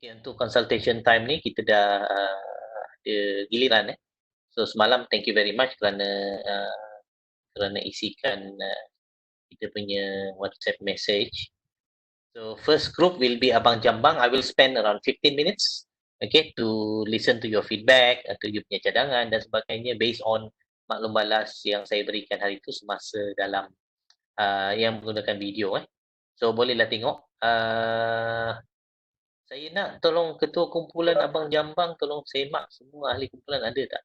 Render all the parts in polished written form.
Okay, untuk consultation time ni kita dah ada giliran So semalam thank you very much kerana isikan kita punya WhatsApp message. So first group will be Abang Jambang. I will spend around 15 minutes okay to listen to your feedback, to you punya cadangan dan sebagainya based on maklum balas yang saya berikan hari itu semasa dalam yang menggunakan video So bolehlah tengok. Saya nak tolong ketua kumpulan Abang Jambang tolong semak semua ahli kumpulan ada tak?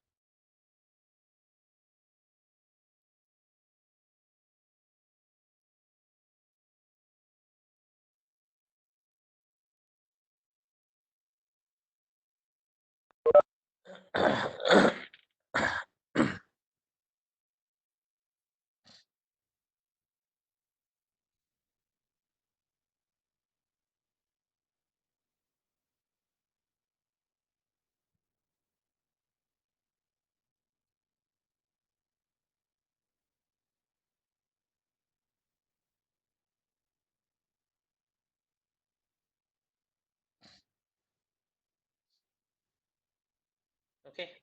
Okay.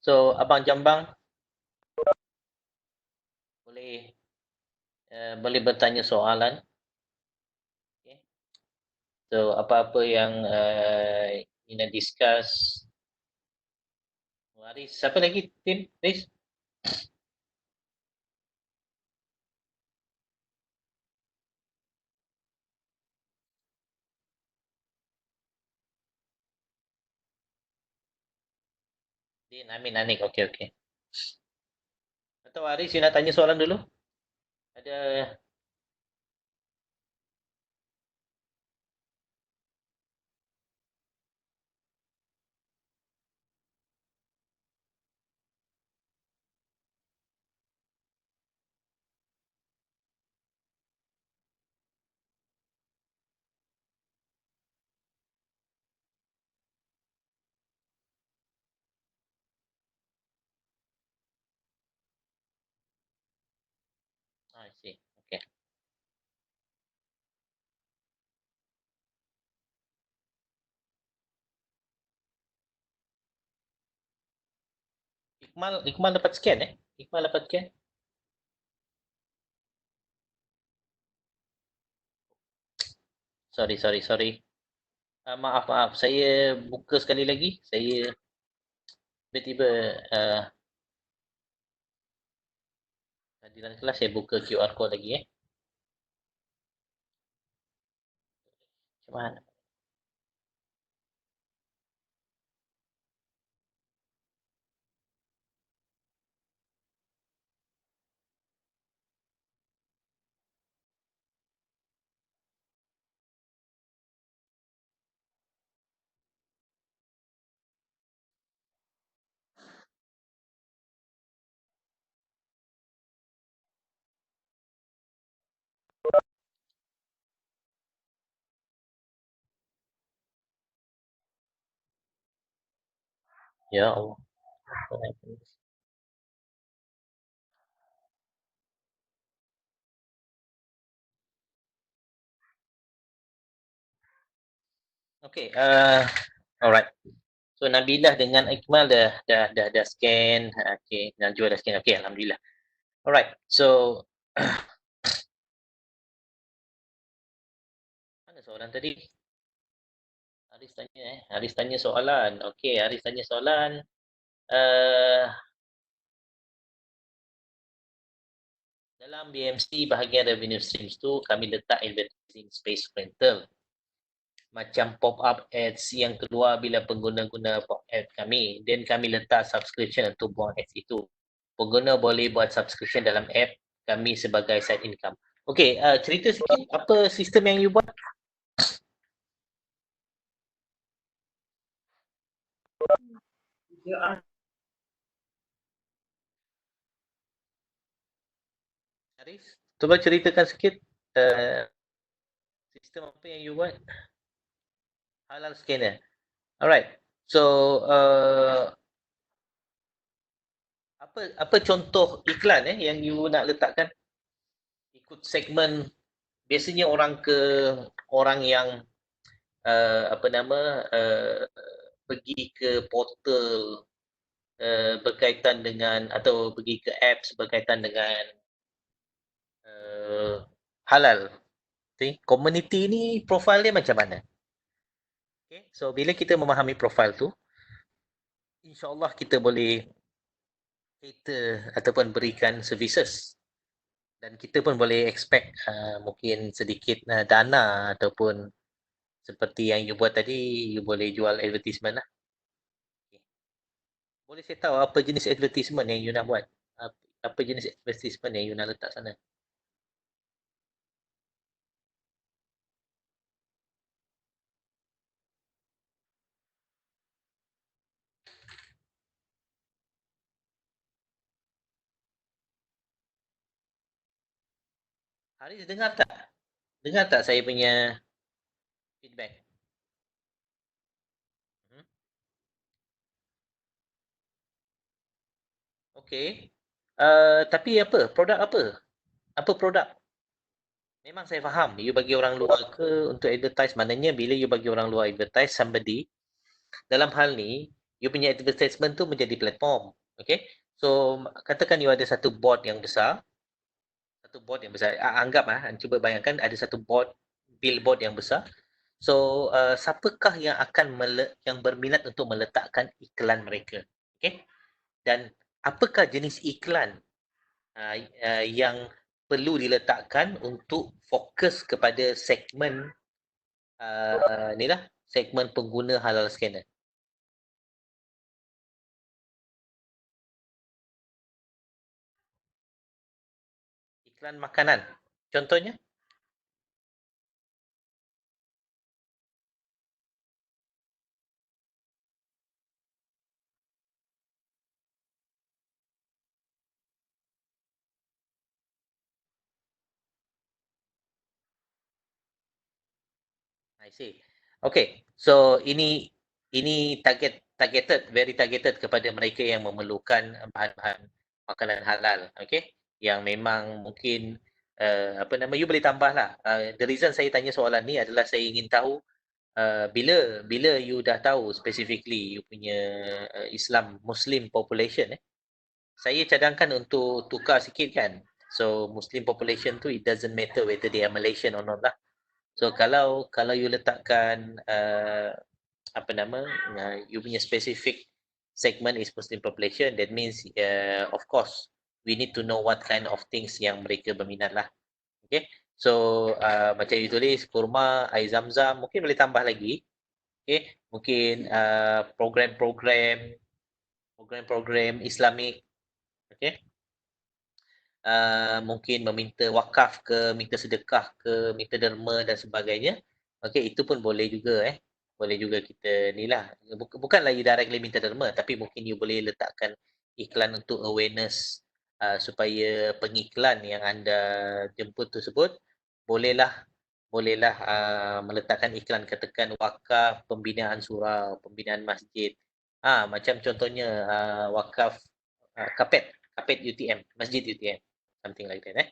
So Abang Jambang boleh bertanya soalan. Okay. So apa-apa yang Ina discuss. Aris, siapa lagi tim? Aris? Din, Amin, Anik. Okay. Atau Aris, you nak tanya soalan dulu? Ada I see. Okay. Ikmal dapat scan Ikmal dapat scan? Sorry. Maaf. Saya buka sekali lagi. Saya tiba-tiba dalam kelas saya buka QR code lagi Macam mana? Ya Allah. Okay, alright. So Nabilah dengan Ikmal dah scan. Okay, Najwa dah scan. Okay, alhamdulillah. Alright. So mana soalan tadi? Haris tanya soalan. Okay, Haris tanya soalan. Dalam BMC bahagian revenue streams tu kami letak advertising space rental. Macam pop-up ads yang keluar bila pengguna guna pop ad kami. Then kami letak subscription untuk buat ads itu. Pengguna boleh buat subscription dalam app kami sebagai side income. Okay, cerita sikit apa sistem yang you buat? Haris, cuba ceritakan sikit sistem apa yang you buat? Halal scanner. Alright. So apa contoh iklan yang you nak letakkan? Ikut segmen biasanya orang yang apa nama pergi ke portal berkaitan dengan atau pergi ke apps berkaitan dengan halal. See, community ni profile dia macam mana? Okay. So bila kita memahami profile tu, insya-Allah kita boleh cater ataupun berikan services dan kita pun boleh expect mungkin sedikit dana ataupun seperti yang you buat tadi, you boleh jual advertisement lah. Okay. Boleh saya tahu apa jenis advertisement yang you nak buat? Apa jenis advertisement yang you nak letak sana? Haris dengar tak? Dengar tak saya punya feedback? Hmm? Okay. Tapi apa? Produk apa? Apa produk? Memang saya faham. You bagi orang luar ke untuk advertise, maknanya bila you bagi orang luar advertise somebody, dalam hal ni, you punya advertisement tu menjadi platform. Okay? So, katakan you ada satu board yang besar, anggap cuba bayangkan ada satu billboard yang besar. So, siapakah yang akan yang berminat untuk meletakkan iklan mereka? Okay? Dan apakah jenis iklan yang perlu diletakkan untuk fokus kepada segmen segmen pengguna halal scanner. Iklan makanan. Contohnya? I see. Okay. So ini targeted, very targeted kepada mereka yang memerlukan bahan-bahan makanan halal. Okay. Yang memang mungkin you boleh tambah lah. The reason saya tanya soalan ni adalah saya ingin tahu bila you dah tahu specifically you punya Islam Muslim population saya cadangkan untuk tukar sikit kan. So Muslim population tu it doesn't matter whether they are Malaysian or not lah. So kalau you letakkan you punya specific segment is Muslim population, that means of course we need to know what kind of things yang mereka berminat lah. Okay. So macam you tulis kurma, air zam-zam, mungkin boleh tambah lagi. Okay. Mungkin program-program Islamik. Okay. Mungkin meminta wakaf ke, minta sedekah ke, minta derma dan sebagainya. Okey, itu pun boleh juga Boleh juga kita ni lah. Bukanlah you directly minta derma, tapi mungkin you boleh letakkan iklan untuk awareness supaya pengiklan yang anda jemput tersebut bolehlah meletakkan iklan katakan wakaf, pembinaan surau, pembinaan masjid. Macam contohnya wakaf kapet UTM, masjid UTM. Something like that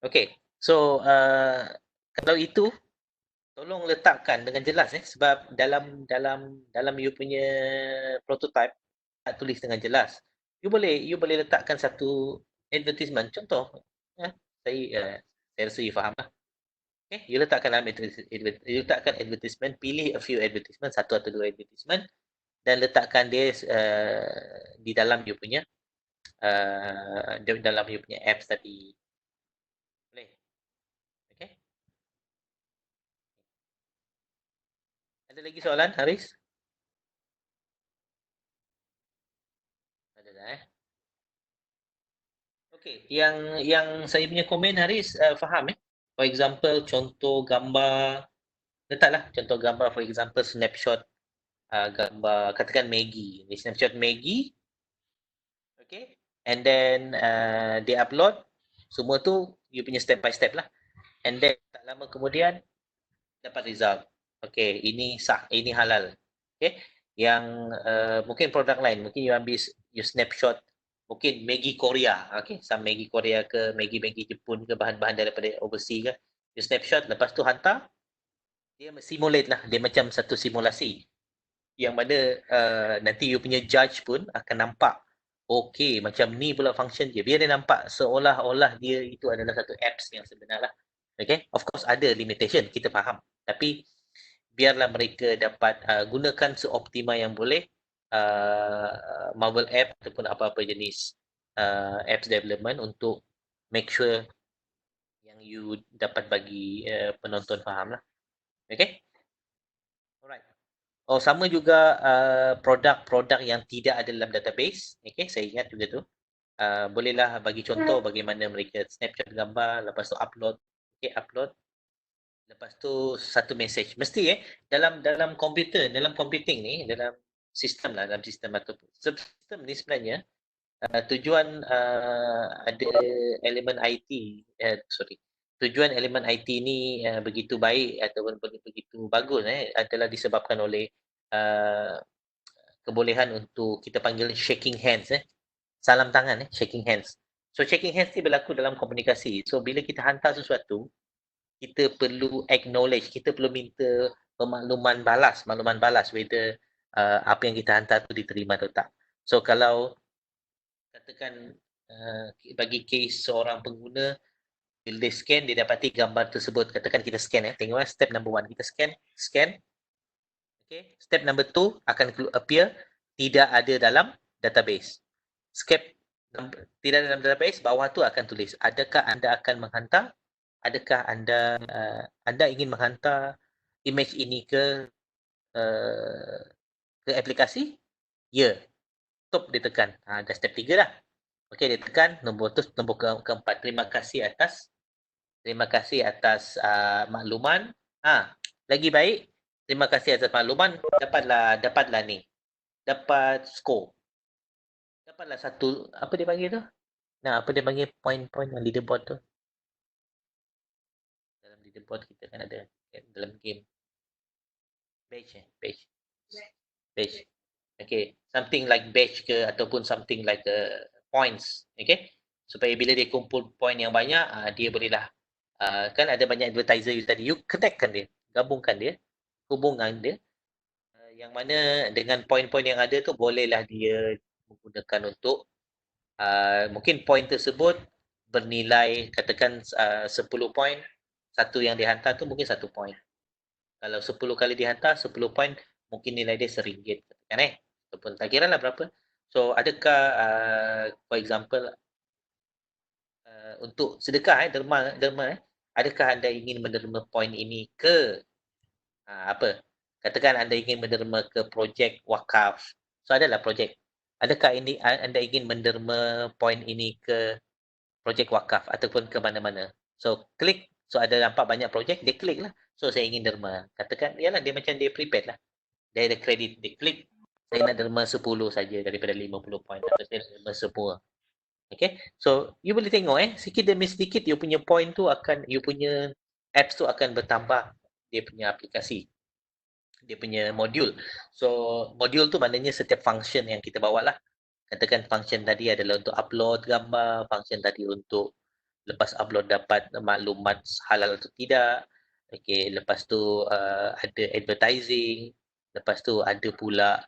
Okay. So kalau itu tolong letakkan dengan jelas sebab dalam you punya prototype tak tulis dengan jelas. You boleh letakkan satu advertisement contoh saya rasa you faham lah. Okay, you letakkan advertisement, pilih a few advertisement, satu atau dua advertisement dan letakkan dia di dalam you punya dalam you punya apps tadi. Boleh? Okay. Ada lagi soalan, Haris? Ada dah Okay, yang saya punya komen Haris faham For example, contoh gambar letaklah contoh gambar for example snapshot gambar katakan Maggie. Ni snapshot Maggie. Okay. And then dia upload semua tu you punya step by step lah. And then tak lama kemudian dapat result. Okay, ini sah, ini halal. Okay. Yang mungkin produk lain, mungkin you snapshot mungkin Maggi Korea, okay, some Maggi Korea ke Maggi Jepun ke bahan-bahan daripada overseas ke, you snapshot lepas tu hantar Dia simulate lah, dia macam satu simulasi yang mana nanti you punya judge pun akan nampak okay, macam ni pula function dia, biar dia nampak seolah-olah dia itu adalah satu apps yang sebenar lah. Okay, of course ada limitation, kita faham, tapi biarlah mereka dapat gunakan seoptimal yang boleh Marvel app ataupun apa-apa jenis apps development untuk make sure yang you dapat bagi penonton faham lah. Okay, alright. Oh, sama juga produk-produk yang tidak ada dalam database. Okay, saya ingat juga tu. Bolehlah bagi contoh bagaimana mereka snapshot gambar, lepas tu upload. Okay, upload. Lepas tu satu message. Mesti dalam komputer, dalam computing ni, dalam sistem lah, dalam sistem atau sistem ni sebenarnya tujuan ada elemen IT, sorry. Tujuan elemen IT ni begitu baik ataupun begitu bagus adalah disebabkan oleh uh, kebolehan untuk kita panggil shaking hands salam tangan shaking hands. So shaking hands ni berlaku dalam komunikasi. So bila kita hantar sesuatu, kita perlu acknowledge, kita perlu minta makluman balas whether apa yang kita hantar tu diterima atau tak. So kalau katakan bagi case seorang pengguna bila dia scan, dia dapati gambar tersebut, katakan kita scan tengok step number 1, kita scan. Okay, step number 2 akan appear tidak ada dalam database. Step tidak ada dalam database, bawah tu akan tulis adakah anda akan menghantar, adakah anda ingin menghantar image ini ke aplikasi? Ya. Stop dia tekan. Dah step 3 dah. Okey, dia tekan nombor keempat. Terima kasih atas makluman. Lagi baik, terima kasih atas makluman, dapatlah ni. Dapat skor. Dapatlah satu, apa dia panggil tu? Apa dia panggil point-point yang leaderboard tu? Dalam leaderboard kita kan ada dalam game. Badge. Okay, something like badge ke ataupun something like points. Okay, supaya bila dia kumpul point yang banyak, dia bolehlah kan ada banyak advertiser you tadi, you connectkan dia, gabungkan dia, hubungan dia, yang mana dengan point-point yang ada tu bolehlah dia menggunakan untuk mungkin point tersebut bernilai katakan 10 point, satu yang dihantar tu mungkin 1 point. Kalau 10 kali dihantar 10 point, mungkin nilai dia RM1 kan ataupun tak kira lah berapa. So adakah for example untuk sedekah derma adakah anda ingin menerima point ini ke apa? Katakan anda ingin menerima ke projek wakaf. So adalah projek. Adakah ini anda ingin menerima point ini ke projek wakaf ataupun ke mana-mana? So klik, so ada nampak banyak projek, dia klik lah. So saya ingin derma. Katakan, yalah dia macam dia prepaid lah. Dia ada kredit, dia klik, saya nak derma 10 saja daripada 50 point atau saya nak derma semua. Okay, so you boleh tengok sikit demi sedikit you punya point tu akan, you punya apps tu akan bertambah dia punya aplikasi, dia punya modul. So modul tu maknanya setiap function yang kita bawa lah. Katakan function tadi adalah untuk upload gambar, function tadi untuk lepas upload dapat maklumat halal atau tidak. Okay, lepas tu ada advertising, lepas tu ada pula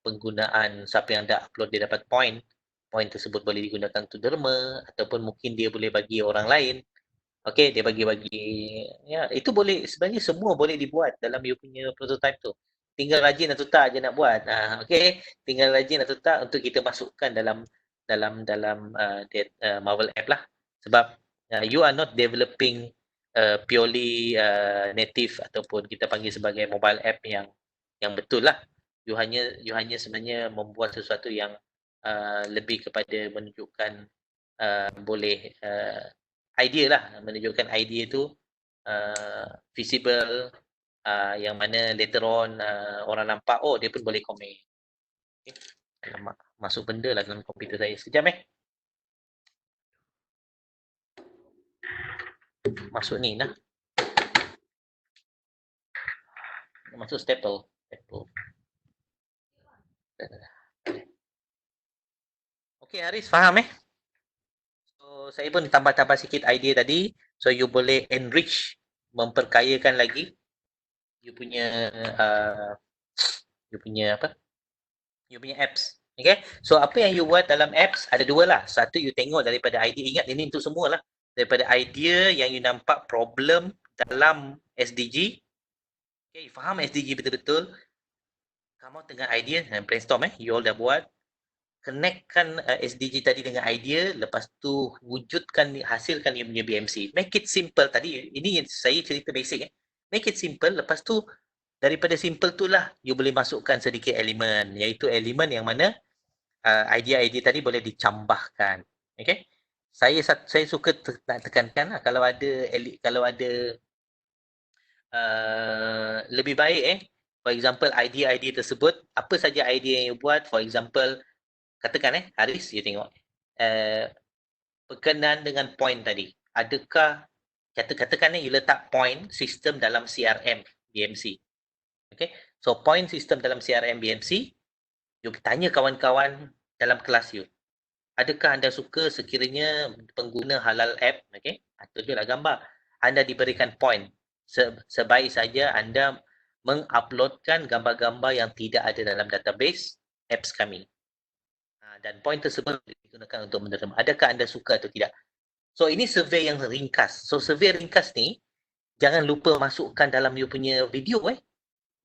penggunaan siapa yang dah upload dia dapat point. Point tersebut boleh digunakan untuk derma ataupun mungkin dia boleh bagi orang lain. Okay, dia bagi-bagi. Ya, itu boleh, sebenarnya semua boleh dibuat dalam you punya prototype tu. Tinggal rajin atau tak je nak buat. Okay, tinggal rajin atau tak untuk kita masukkan dalam Marvel app lah. Sebab you are not developing purely native ataupun kita panggil sebagai mobile app yang betul lah. You hanya sebenarnya membuat sesuatu yang lebih kepada menunjukkan boleh idea lah, menunjukkan idea tu visible, yang mana later on orang nampak, oh dia pun boleh komen. Okay. Masuk benda lah dalam komputer saya. Sekejap masuk ni lah. Masuk staple. Okay Haris, faham So saya pun tambah-tambah sikit idea tadi. So you boleh enrich memperkayakan lagi you punya uh, you punya apa? You punya apps. Okay? So apa yang you buat dalam apps ada dua lah. Satu you tengok daripada idea. Ingat ini untuk semua lah. Daripada idea yang you nampak problem dalam SDG. Okay, you faham SDG betul-betul. Kamu tengah idea dan brainstorm you all dah buat. Connectkan SDG tadi dengan idea, lepas tu wujudkan, hasilkan you punya BMC. Make it simple tadi. Ini yang saya cerita basic. Make it simple, lepas tu daripada simple tu lah you boleh masukkan sedikit elemen, iaitu elemen yang mana idea-idea tadi boleh dicambahkan. Okay? Saya suka nak tekankan lah, kalau ada lebih baik for example idea-idea tersebut, apa saja idea yang you buat, for example katakan Haris, you tengok berkenaan dengan point tadi, adakah katakan you letak point sistem dalam CRM BMC. Okay, so point system dalam CRM BMC, you tanya kawan-kawan dalam kelas you, adakah anda suka sekiranya pengguna halal app, okay, tunjuklah gambar, anda diberikan point, sebaik saja anda menguploadkan gambar-gambar yang tidak ada dalam database apps kami. Dan point tersebut digunakan untuk menerima, adakah anda suka atau tidak. So ini survey yang ringkas. So survey ringkas ni, jangan lupa masukkan dalam you punya video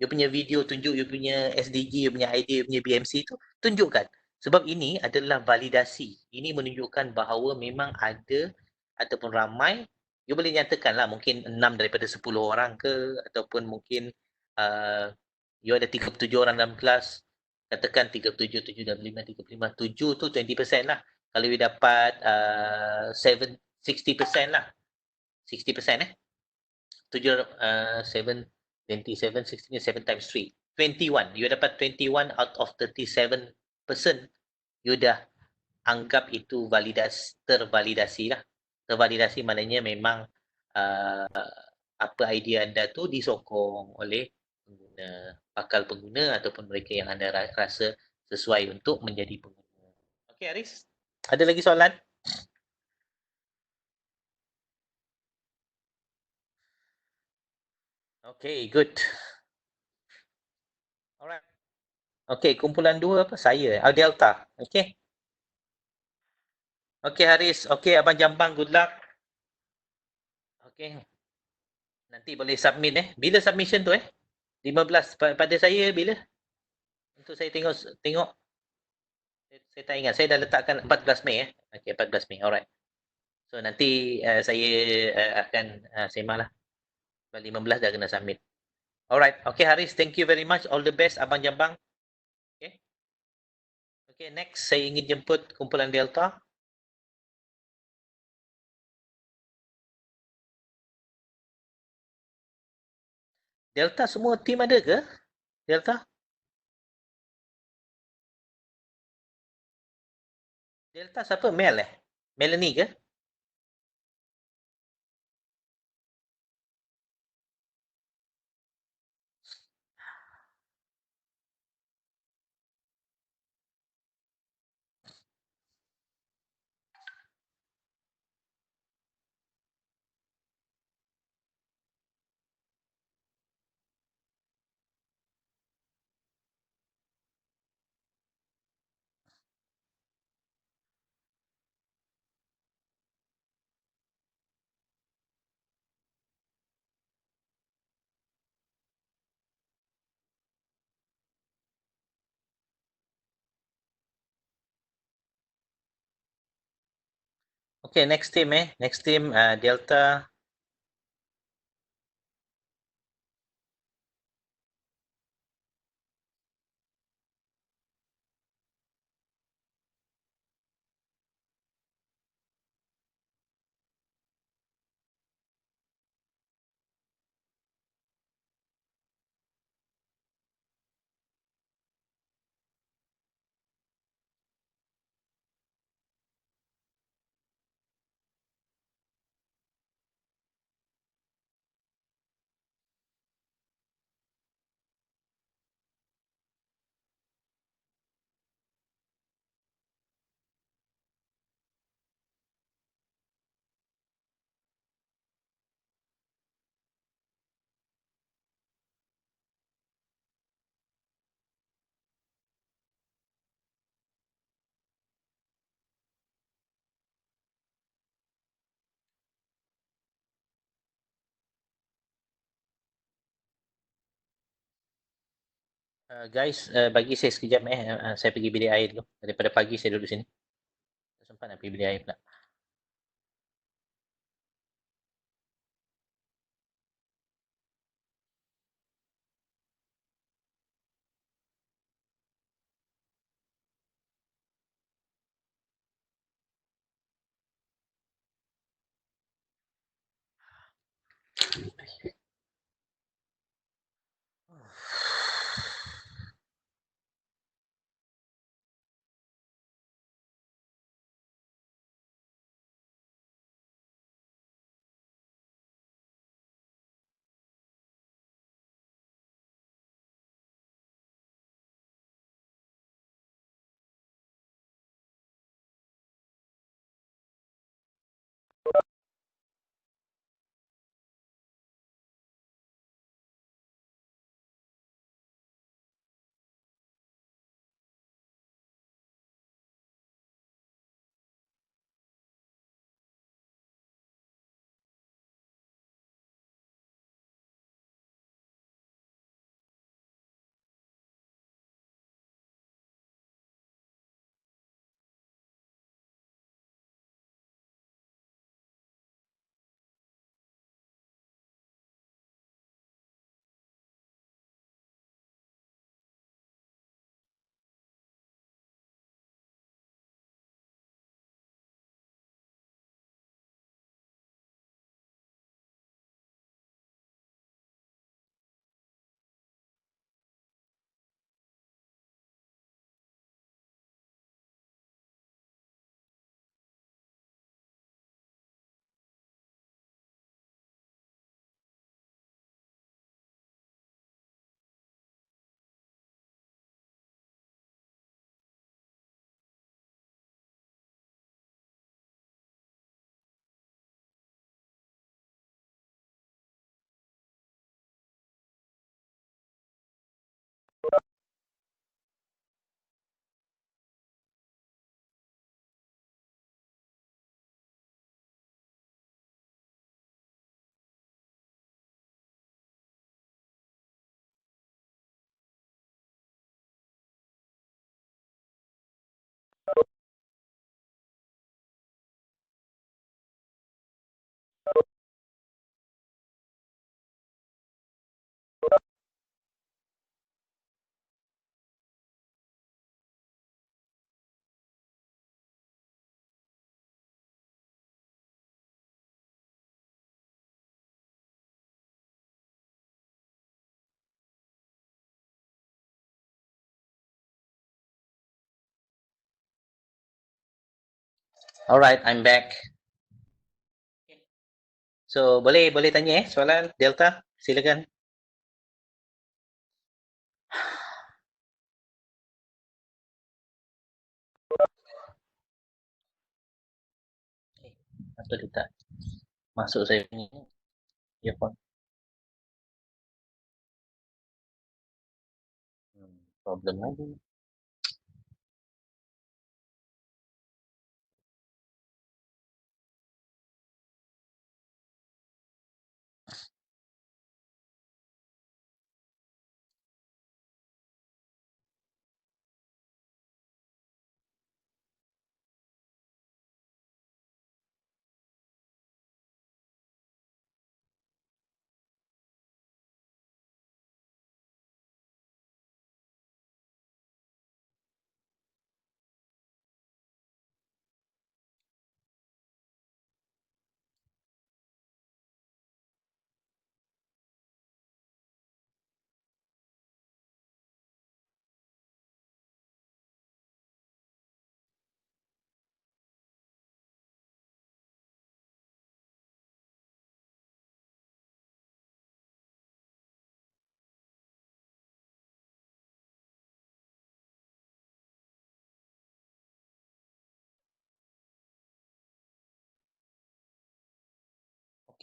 you punya video, tunjuk you punya SDG, you punya idea, you punya BMC tu, tunjukkan. Sebab ini adalah validasi. Ini menunjukkan bahawa memang ada ataupun ramai, you boleh nyatakan lah mungkin 6 daripada 10 orang ke, ataupun mungkin you ada 37 orang dalam kelas, katakan 37, 7 dan 5, 35, 7 tu 20% lah. Kalau you dapat 60% lah. 60% 7, 27, 16, 7 times 3. 21. You dapat 21 out of 37%. You dah anggap itu tervalidasi lah. Tervalidasi maknanya memang apa idea anda tu disokong oleh pengguna, bakal pengguna ataupun mereka yang anda rasa sesuai untuk menjadi pengguna. Okey Aris, ada lagi soalan? Okay, good. Alright. Okay, kumpulan dua apa? Saya, Delta. Okay. Okay Haris, okay Abang Jambang, good luck. Okay. Nanti boleh submit Bila submission tu 15 pada saya bila? Untuk saya tengok. Saya tak ingat. Saya dah letakkan 14 Mei Okay, 14 Mei. Alright. So nanti saya akan sembang lah. 15 dah kena submit. Alright. Okay Haris, thank you very much. All the best Abang Jambang. Okay. Okay, next saya ingin jemput kumpulan Delta. Delta semua team ada ke? Delta? Delta siapa? Mel Melanie ke? Okay, next team Next team Delta. Guys, bagi saya sekejap saya pergi bilik air dulu. Daripada pagi saya duduk sini. Tak sempat nak pergi bilik air pula. Alright, I'm back. So, boleh tanya soalan Delta? Silakan. Atau dia tak masuk saya punya earphone. Problem lagi.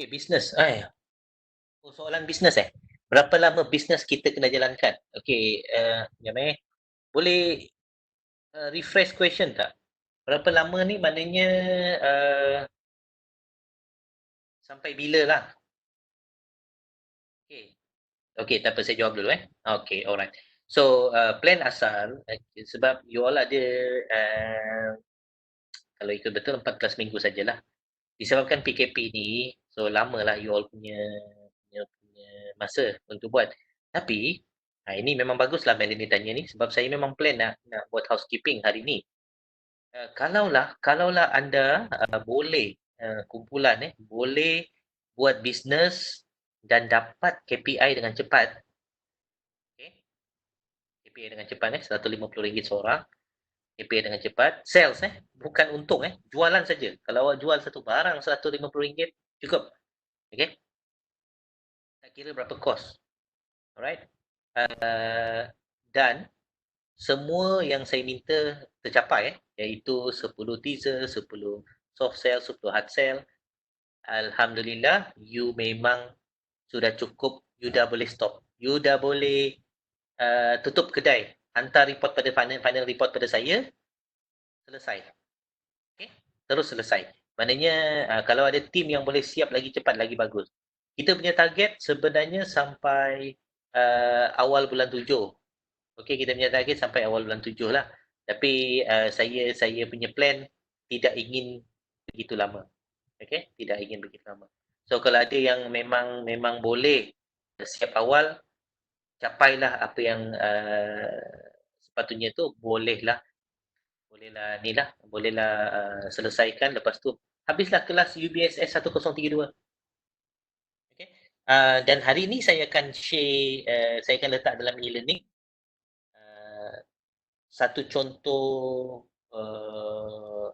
Okey, bisnes. Soalan bisnes Berapa lama bisnes kita kena jalankan? Okey, jap boleh refresh question tak? Berapa lama ni maknanya sampai bila lah? Okey. Okey, tak apa saya jawab dulu Okey, alright. So plan asal sebab you all ada kalau ikut betul 14 minggu sajalah. Disebabkan PKP ni, so lamalah you all punya masa untuk buat. Tapi ini memang baguslah Melanie tanya ni sebab saya memang plan nak buat housekeeping hari ni. Kalaulah anda boleh kumpulan boleh buat bisnes dan dapat KPI dengan cepat. Okay? KPI dengan cepat RM150 seorang. KPI dengan cepat. Sales bukan untung jualan saja. Kalau awak jual satu barang RM150 cukup. Okay? Tak kira berapa kos. Alright? Dan semua yang saya minta tercapai iaitu 10 teaser, 10 soft sell, 10 hard sell. Alhamdulillah, you memang sudah cukup, you dah boleh stop. You dah boleh tutup kedai. Hantar report pada final report pada saya, selesai. Okay? Terus selesai. Maknanya kalau ada tim yang boleh siap lagi cepat, lagi bagus. Kita punya target sebenarnya sampai awal bulan 7. Okey, kita punya target sampai awal bulan 7 lah. Tapi saya punya plan tidak ingin begitu lama. Okey, tidak ingin begitu lama. So kalau ada yang memang boleh siap awal, capailah apa yang sepatutnya tu bolehlah bolehlah selesaikan, lepas tu habislah kelas UBSS 1032. Okey. Dan hari ni saya akan share saya akan letak dalam e-learning satu contoh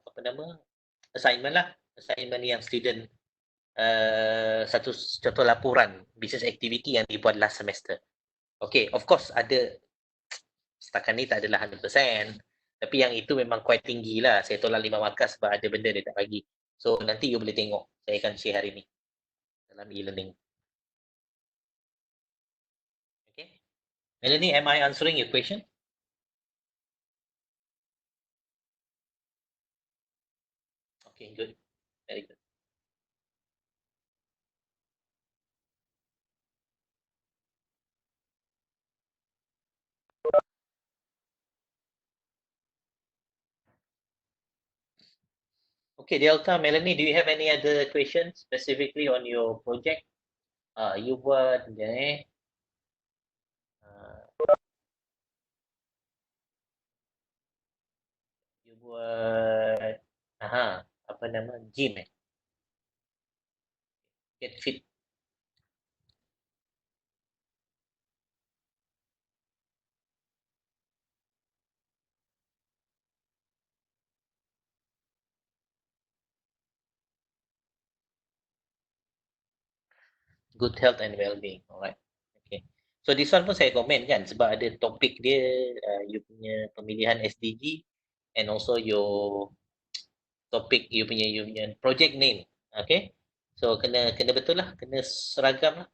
apa nama assignment lah, assignment yang student satu contoh laporan business activity yang dibuat last semester. Okay, of course ada setakat ni tak adalah 100%, tapi yang itu memang quite tinggi lah. Saya tolak 5 markas sebab ada benda dia tak bagi. So nanti you boleh tengok, saya akan share hari ni dalam e-learning. Okay, Melanie, am I answering your question? Okay, good, very good. Okay, Delta, Melanie, do you have any other questions specifically on your project? You buat you buat apa nama gym get fit. Good health and well-being. Alright. Okay. So this one pun saya komen kan sebab ada topik dia you punya pemilihan SDG and also your topik you punya project name. Okay. So kena betul lah, kena seragam lah.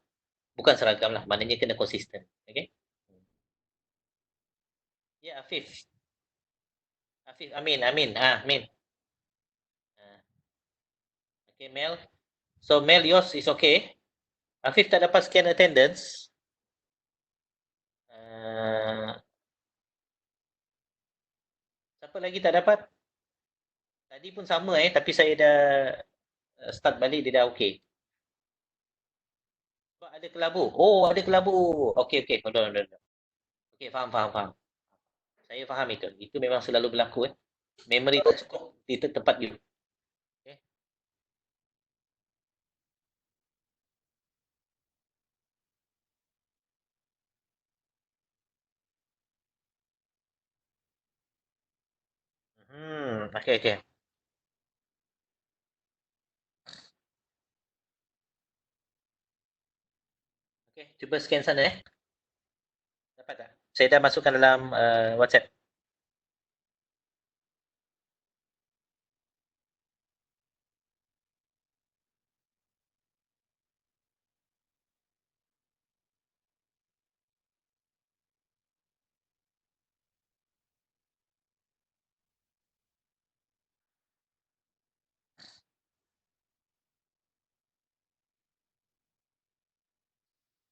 Bukan seragam lah, maknanya kena konsisten. Okay. Ya, yeah, Afif. Afif, Amin. Amin. Okay, Mel. So Mel, yours is okay. Afif tak dapat scan attendance. Siapa lagi tak dapat? Tadi pun sama tapi saya dah start balik dia dah okey. Sebab ada kelabu. Oh, ada kelabu. Okey, hold on. Okey, faham. Saya faham itu. Itu memang selalu berlaku Memory tak cukup di tempat you. Okey. Okey. Okey, cuba scan sana Dapat tak? Saya dah masukkan dalam WhatsApp.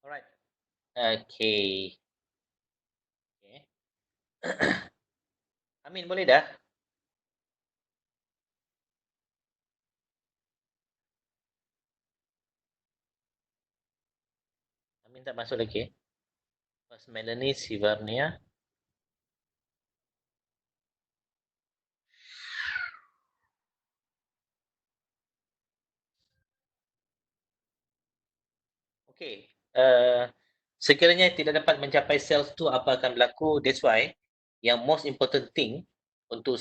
Alright. Okey. Amin, boleh dah? Amin tak masuk lagi. Pas Melanie Sivarnia. Okay. Sekiranya tidak dapat mencapai sales tu apa akan berlaku? That's why yang most important thing untuk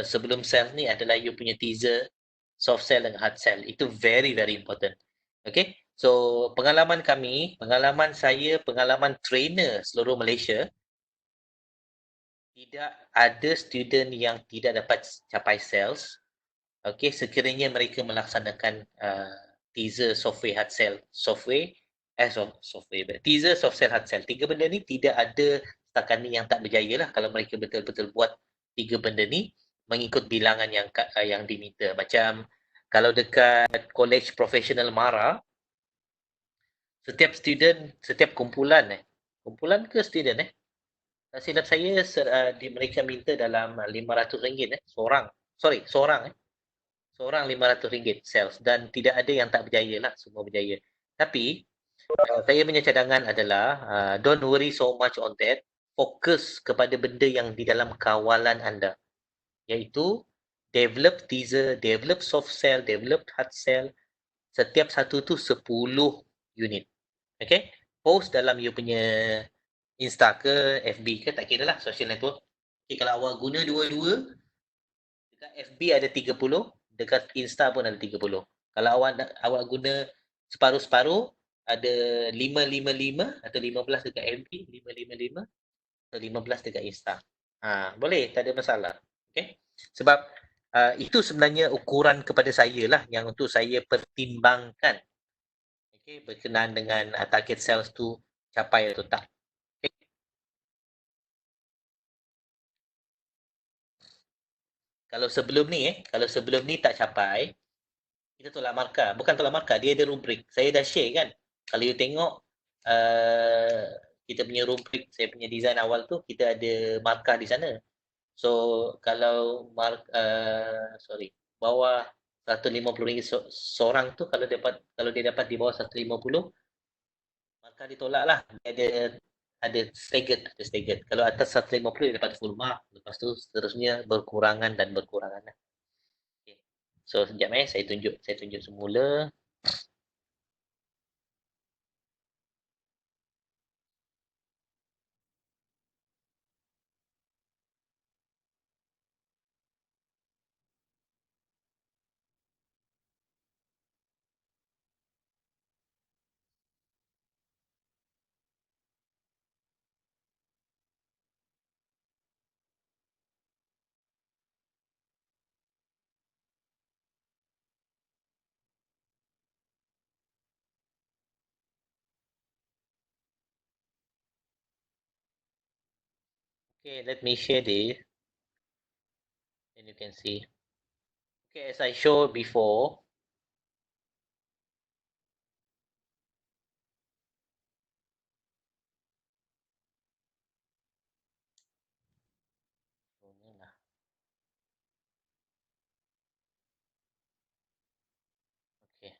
sebelum sales ni adalah you punya teaser, soft sell dan hard sell. Itu very very important. Okay. So pengalaman kami, pengalaman saya, pengalaman trainer seluruh Malaysia, tidak ada student yang tidak dapat capai sales. Okay, sekiranya mereka melaksanakan teaser, software, hard sell, teaser, soft sell, hard sell. Tiga benda ni tidak ada setakat ni yang tak berjaya lah kalau mereka betul-betul buat tiga benda ni mengikut bilangan yang diminta. Macam kalau dekat college professional MARA, setiap student, setiap kumpulan ke student silap saya mereka minta dalam RM500 seorang. Seorang RM500 sales dan tidak ada yang tak berjaya lah, semua berjaya. Tapi saya punya cadangan adalah don't worry so much on that. Fokus kepada benda yang di dalam kawalan anda, iaitu develop teaser, develop soft sell, develop hard sell. Setiap satu tu 10 unit. Okay? Post dalam you punya Insta ke, FB ke, tak kira lah, social network. Okay, kalau awak guna dua-dua, dekat FB ada 30, dekat Insta pun ada 30. Kalau awak guna separuh-separuh, ada 555 atau 15 dekat FB, 555 atau 15 dekat Insta. Boleh, tak ada masalah. Okay? Sebab itu sebenarnya ukuran kepada saya lah yang untuk saya pertimbangkan. Okay, berkenaan dengan target sales tu capai atau tak. Okay? Kalau sebelum ni tak capai, kita tolak markah. Bukan tolak markah, dia ada rubrik. Saya dah share kan. Kalau you tengok kita punya rubrik, saya punya design awal tu, kita ada markah di sana. So, kalau bawah RM150 seorang tu, kalau dia dapat di bawah 150, maka ditolak lah. Dia ada staggered. Kalau atas 150 dia dapat full mark. Lepas tu seterusnya berkurangan dan berkurangan lah. Okay. So sekejap saya tunjuk semula. Okay, let me share this. And you can see. Okay, as I showed before, okay.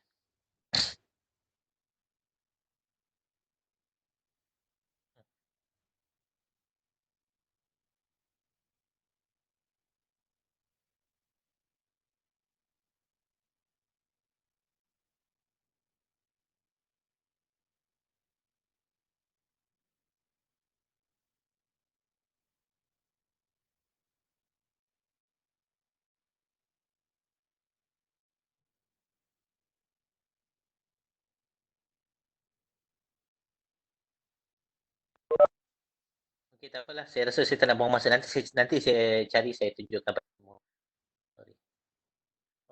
Okay, tak apalah. Saya rasa saya tak nak buang masa. Nanti saya cari, saya tunjukkan pada semua. Sorry.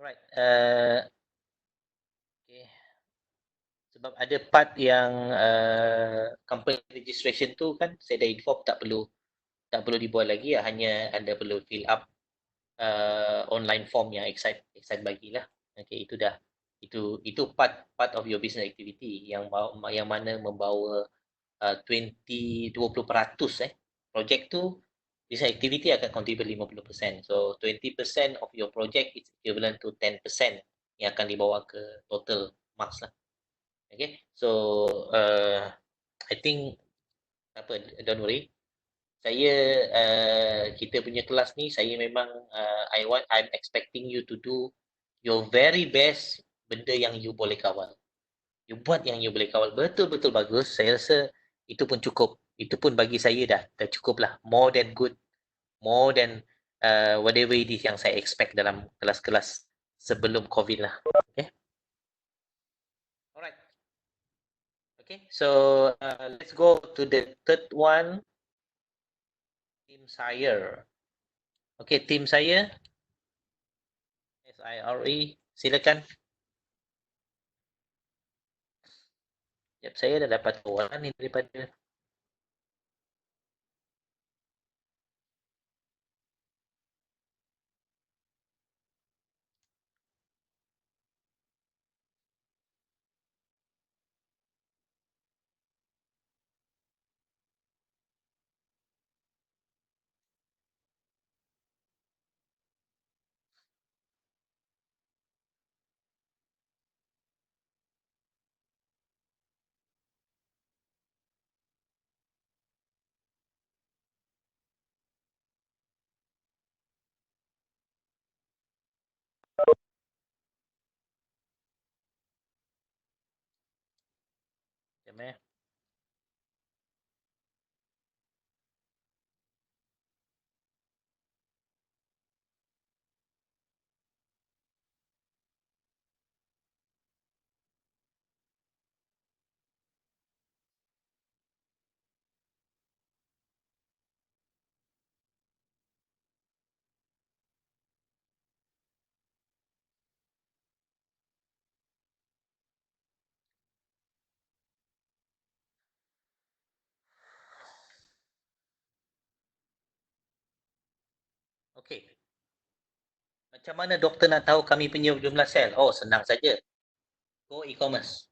Alright. Okay. Sebab ada part yang company registration tu kan saya dah inform tak perlu dibuat lagi, hanya anda perlu fill up online form yang Excite bagilah. Okay, itu dah itu part of your business activity yang mana membawa 20% projek tu business activity akan contribute 50%. So 20% of your project is equivalent to 10% yang akan dibawa ke total marks lah. Okay, so I think apa, don't worry. Saya kita punya kelas ni saya memang I'm expecting you to do your very best benda yang you boleh kawal. You buat yang you boleh kawal betul-betul bagus. Saya rasa itu pun cukup. Itu pun bagi saya dah cukup lah. More than good. More than whatever it is yang saya expect dalam kelas-kelas sebelum COVID lah. Okay. Alright. Okay. So let's go to the third one. Tim saya. Okay, tim saya. SIRE. Silakan. Yep, saya dah dapat kawan ni daripada macam eh. Okay. Macam mana doktor nak tahu kami punya jumlah sel? Oh, senang saja. Go e-commerce.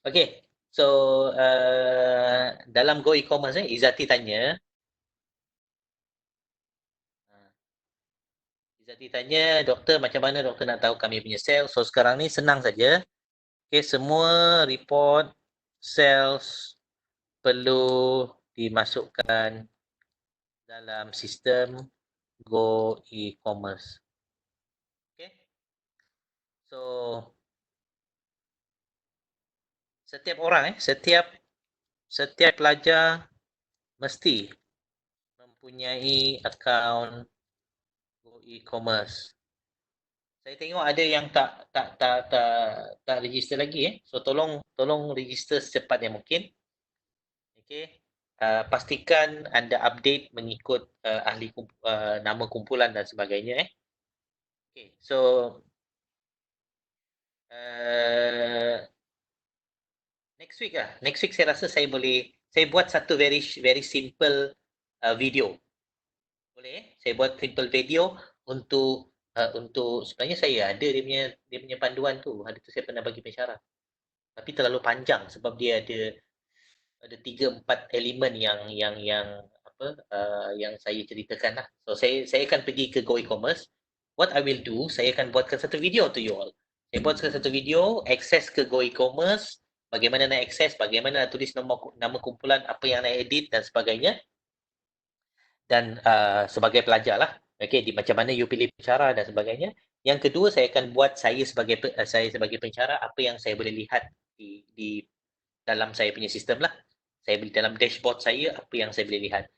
Okay. So, dalam Go e-commerce Izzati tanya. Izzati tanya, doktor macam mana doktor nak tahu kami punya sel? So, sekarang ni senang saja. Okay, semua report sales perlu dimasukkan dalam sistem Go e-commerce. Okay. So, setiap orang setiap pelajar mesti mempunyai akaun Go e-commerce. Saya tengok ada yang tak register lagi So tolong register secepat yang mungkin. Okay. Pastikan anda update mengikut ahli nama kumpulan dan sebagainya Okay. So next week saya rasa saya buat satu very simple video. Boleh saya buat simple video untuk sebenarnya saya ada dia punya panduan tu. Hari tu saya pernah bagi pensyarah. Tapi terlalu panjang sebab dia ada 3-4 elemen yang saya ceritakan lah. So saya akan pergi ke Go e-commerce. What I will do, saya akan buatkan satu video to you all. Saya buatkan satu video, akses ke Go e-commerce, bagaimana nak akses, bagaimana nak tulis nama kumpulan, apa yang nak edit dan sebagainya. Dan sebagai pelajar lah. Okay, macam mana you pilih pensyarah dan sebagainya. Yang kedua, saya akan buat saya sebagai pensyarah, apa yang saya boleh lihat di dalam saya punya sistem lah. Saya beli dalam dashboard saya, apa yang saya boleh lihat.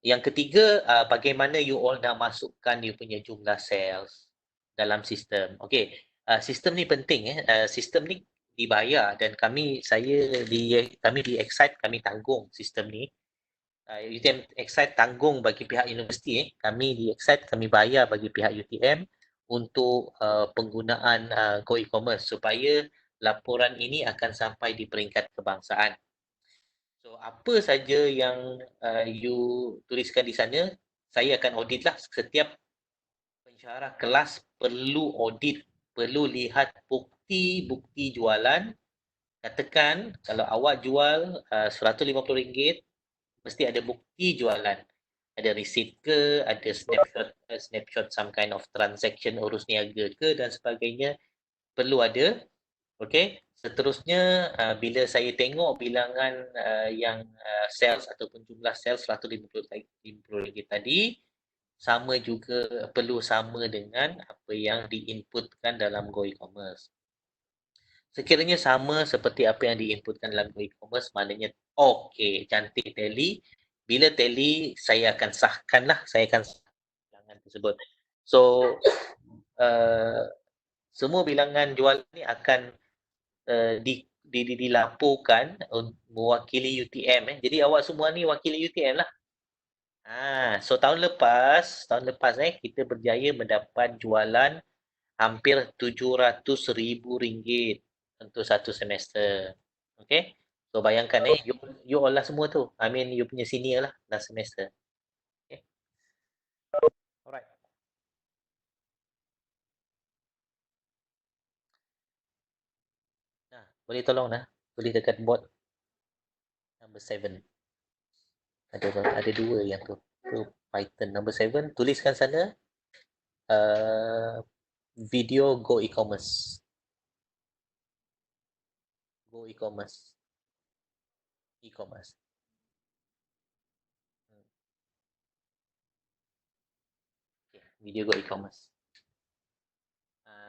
Yang ketiga, bagaimana you all nak masukkan you punya jumlah sales dalam sistem. Okay, sistem ni penting sistem ni dibayar dan kami di Excite kami tanggung sistem ni. UTM Excite tanggung bagi pihak universiti Kami di Excite kami bayar bagi pihak UTM untuk penggunaan Go e-commerce supaya laporan ini akan sampai di peringkat kebangsaan. So, apa saja yang you tuliskan di sana, saya akan audit lah. Setiap pensyarah kelas perlu audit, perlu lihat bukti jualan. Katakan kalau awak jual RM150, mesti ada bukti jualan. Ada receipt ke, ada snapshot some kind of transaction urus niaga ke dan sebagainya. Perlu ada. Okey. Seterusnya bila saya tengok bilangan yang sales ataupun jumlah sales RM150 tadi sama juga perlu sama dengan apa yang diinputkan dalam Go E-commerce. Sekiranya sama seperti apa yang diinputkan dalam Go E-commerce, maknanya okey, cantik tally. Bila tally, saya akan sahkanlah, saya akan sahkan bilangan tersebut. So, semua bilangan jualan ni akan dilaporkan mewakili UTM. Jadi awak semua ni wakili UTM lah. So tahun lepas kita berjaya mendapat jualan hampir RM700,000 untuk satu semester. Okay? So bayangkan you all lah semua tu. I mean you punya senior lah last semester. Okay? Alright. Nah, boleh tolong tulis dekat board number 7. Ada dua yang tu. Tu Python number 7. Tuliskan sana video Go E-commerce. Go E-commerce. E-commerce. Okay. Video Go E-commerce.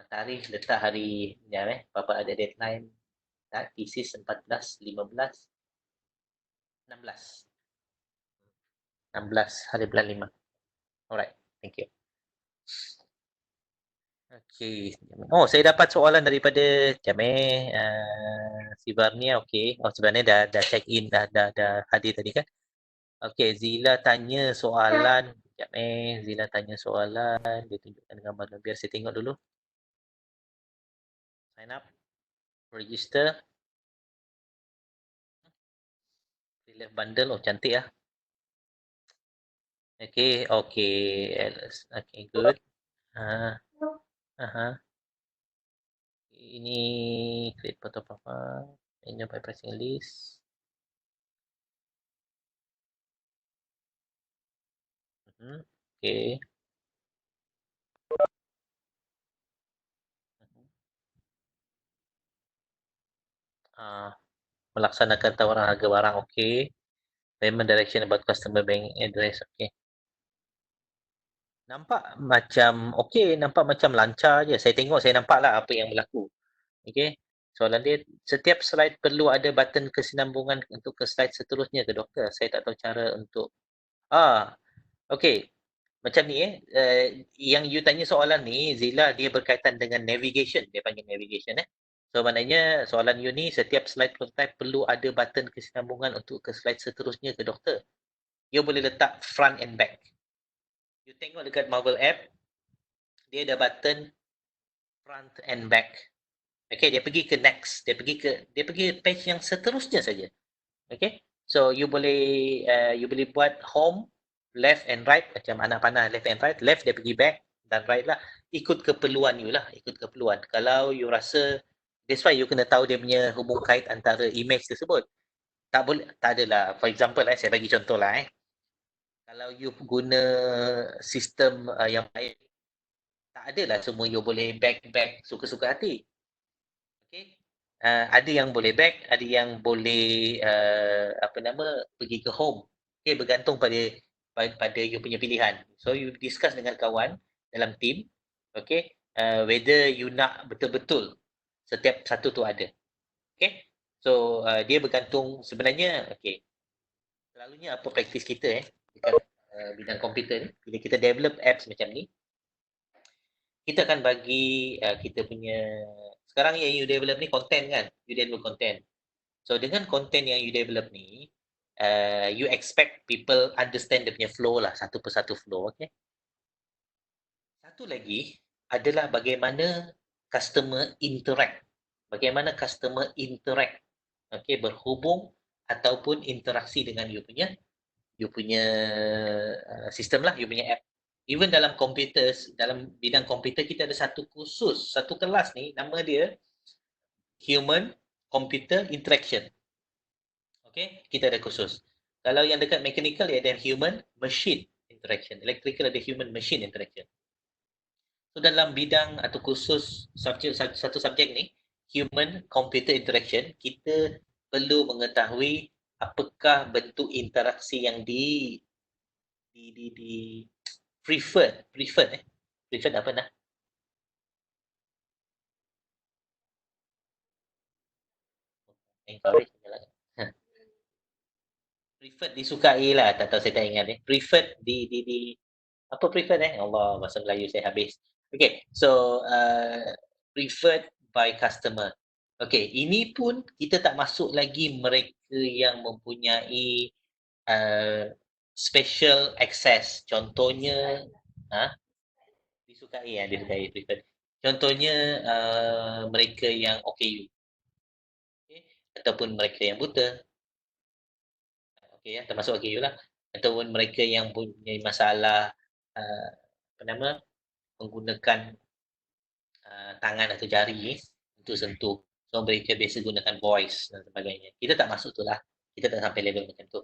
Tarikh letak hari Papa ada deadline thesis 14, 15, 16. 16 hari bulan 5. Alright, thank you. Okay. Oh, saya dapat soalan daripada si Varnia. Okay. Oh, sebenarnya dah check in, dah hadir tadi kan. Okay, Zila tanya soalan. Zila tanya soalan. Dia tunjukkan gambar dulu. Biar saya tengok dulu. Sign up. Register. Select bundle. Oh, cantik lah. Okay, okay, good. Ini create photo profile. Menu by pressing list. Okay. Melaksanakan tawaran harga barang. Okay. Payment direction about customer bank address. Okay. Nampak macam okay, nampak macam lancar je. Saya tengok, saya nampak lah apa yang berlaku. Okay. Soalan dia, setiap slide perlu ada button kesinambungan untuk ke slide seterusnya ke doktor? Saya tak tahu cara untuk okay. Macam ni yang you tanya soalan ni, Zila, dia berkaitan dengan navigation. Dia panggil navigation So maknanya soalan you ni, setiap slide prototype perlu ada button kesinambungan untuk ke slide seterusnya ke doktor. You boleh letak front and back. You tengok dekat Marvel app, dia ada button front and back. Okay, dia pergi ke next. Dia pergi page yang seterusnya saja. Okay. So you boleh buat home, left and right macam anak panah left and right. Left dia pergi back dan right lah. Ikut keperluan you lah. Ikut keperluan. Kalau you rasa, that's why you kena tahu dia punya hubung kait antara image tersebut. Tak boleh, tak adalah. For example, saya bagi contoh lah. Kalau you guna sistem yang baik, tak adalah semua you boleh back suka-suka hati. Okay. Ada yang boleh back, ada yang boleh pergi ke home. Okay, bergantung pada you punya pilihan. So you discuss dengan kawan dalam team, okay, whether you nak betul-betul setiap satu tu ada. Okay. So dia bergantung sebenarnya, okay. Selalunya apa praktis kita dekat bidang komputer ni, bila kita develop apps macam ni, kita akan bagi kita punya, sekarang yang you develop ni content kan, you develop content. So dengan content yang you develop ni, you expect people understand dia punya flow lah, satu persatu flow. Okay. Satu lagi adalah bagaimana customer interact. Bagaimana customer interact, okay, berhubung ataupun interaksi dengan you punya sistem lah, you punya app. Even dalam komputer, dalam bidang komputer kita ada satu kursus, satu kelas ni, nama dia Human Computer Interaction. Okay, kita ada kursus. Kalau yang dekat mechanical dia ada human machine interaction. Electrical ada human machine interaction. So dalam bidang atau khusus subjek satu subjek ni human computer interaction, kita perlu mengetahui apakah bentuk interaksi yang di preferred apa nah? Encourage lah. Preferred disukai lah, tak tahu saya tak ingat ni. Preferred di apa preferred Allah, bahasa Melayu saya habis. Okay, so preferred by customer. Okay, ini pun kita tak masuk lagi mereka yang mempunyai uh, special access. Contohnya, ha? Disukai preferred. Contohnya mereka yang OKU, okay? Ataupun mereka yang buta, okey ya, termasuk OKU lah. Ataupun mereka yang punya masalah apa nama, menggunakan tangan atau jari untuk sentuh. So mereka biasa gunakan voice dan sebagainya. Kita tak masuk tu lah. Kita tak sampai level macam tu.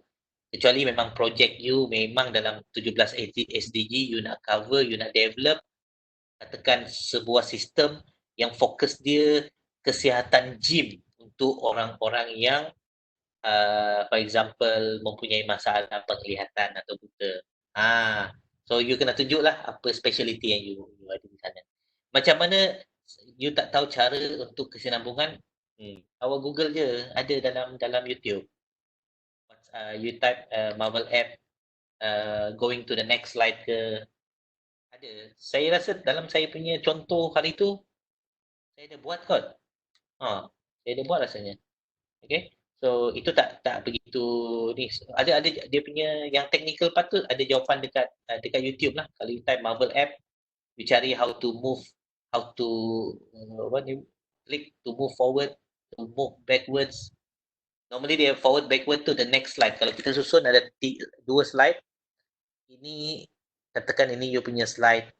Kecuali memang project you memang dalam 17 SDG you nak cover, you nak develop, katakan sebuah sistem yang fokus dia kesihatan gym untuk orang-orang yang for example mempunyai masalah penglihatan atau buta. So you kena tunjuklah apa speciality yang you ada di sana. Macam mana you tak tahu cara untuk kesinambungan? Awak Google je, ada dalam YouTube. You type Marvel app going to the next slide ke, ada. Saya rasa dalam saya punya contoh hari tu saya dah buat kot. Saya dah buat rasanya. Okay. So itu tak begitu ni. Ada dia punya yang technical part tu ada jawapan dekat YouTube lah. Kalau you type Marvel app, you cari how to move, how to what ni, click to move forward, to move backwards. Normally dia forward backward to the next slide. Kalau kita susun ada dua slide. Ini katakan ini you punya slide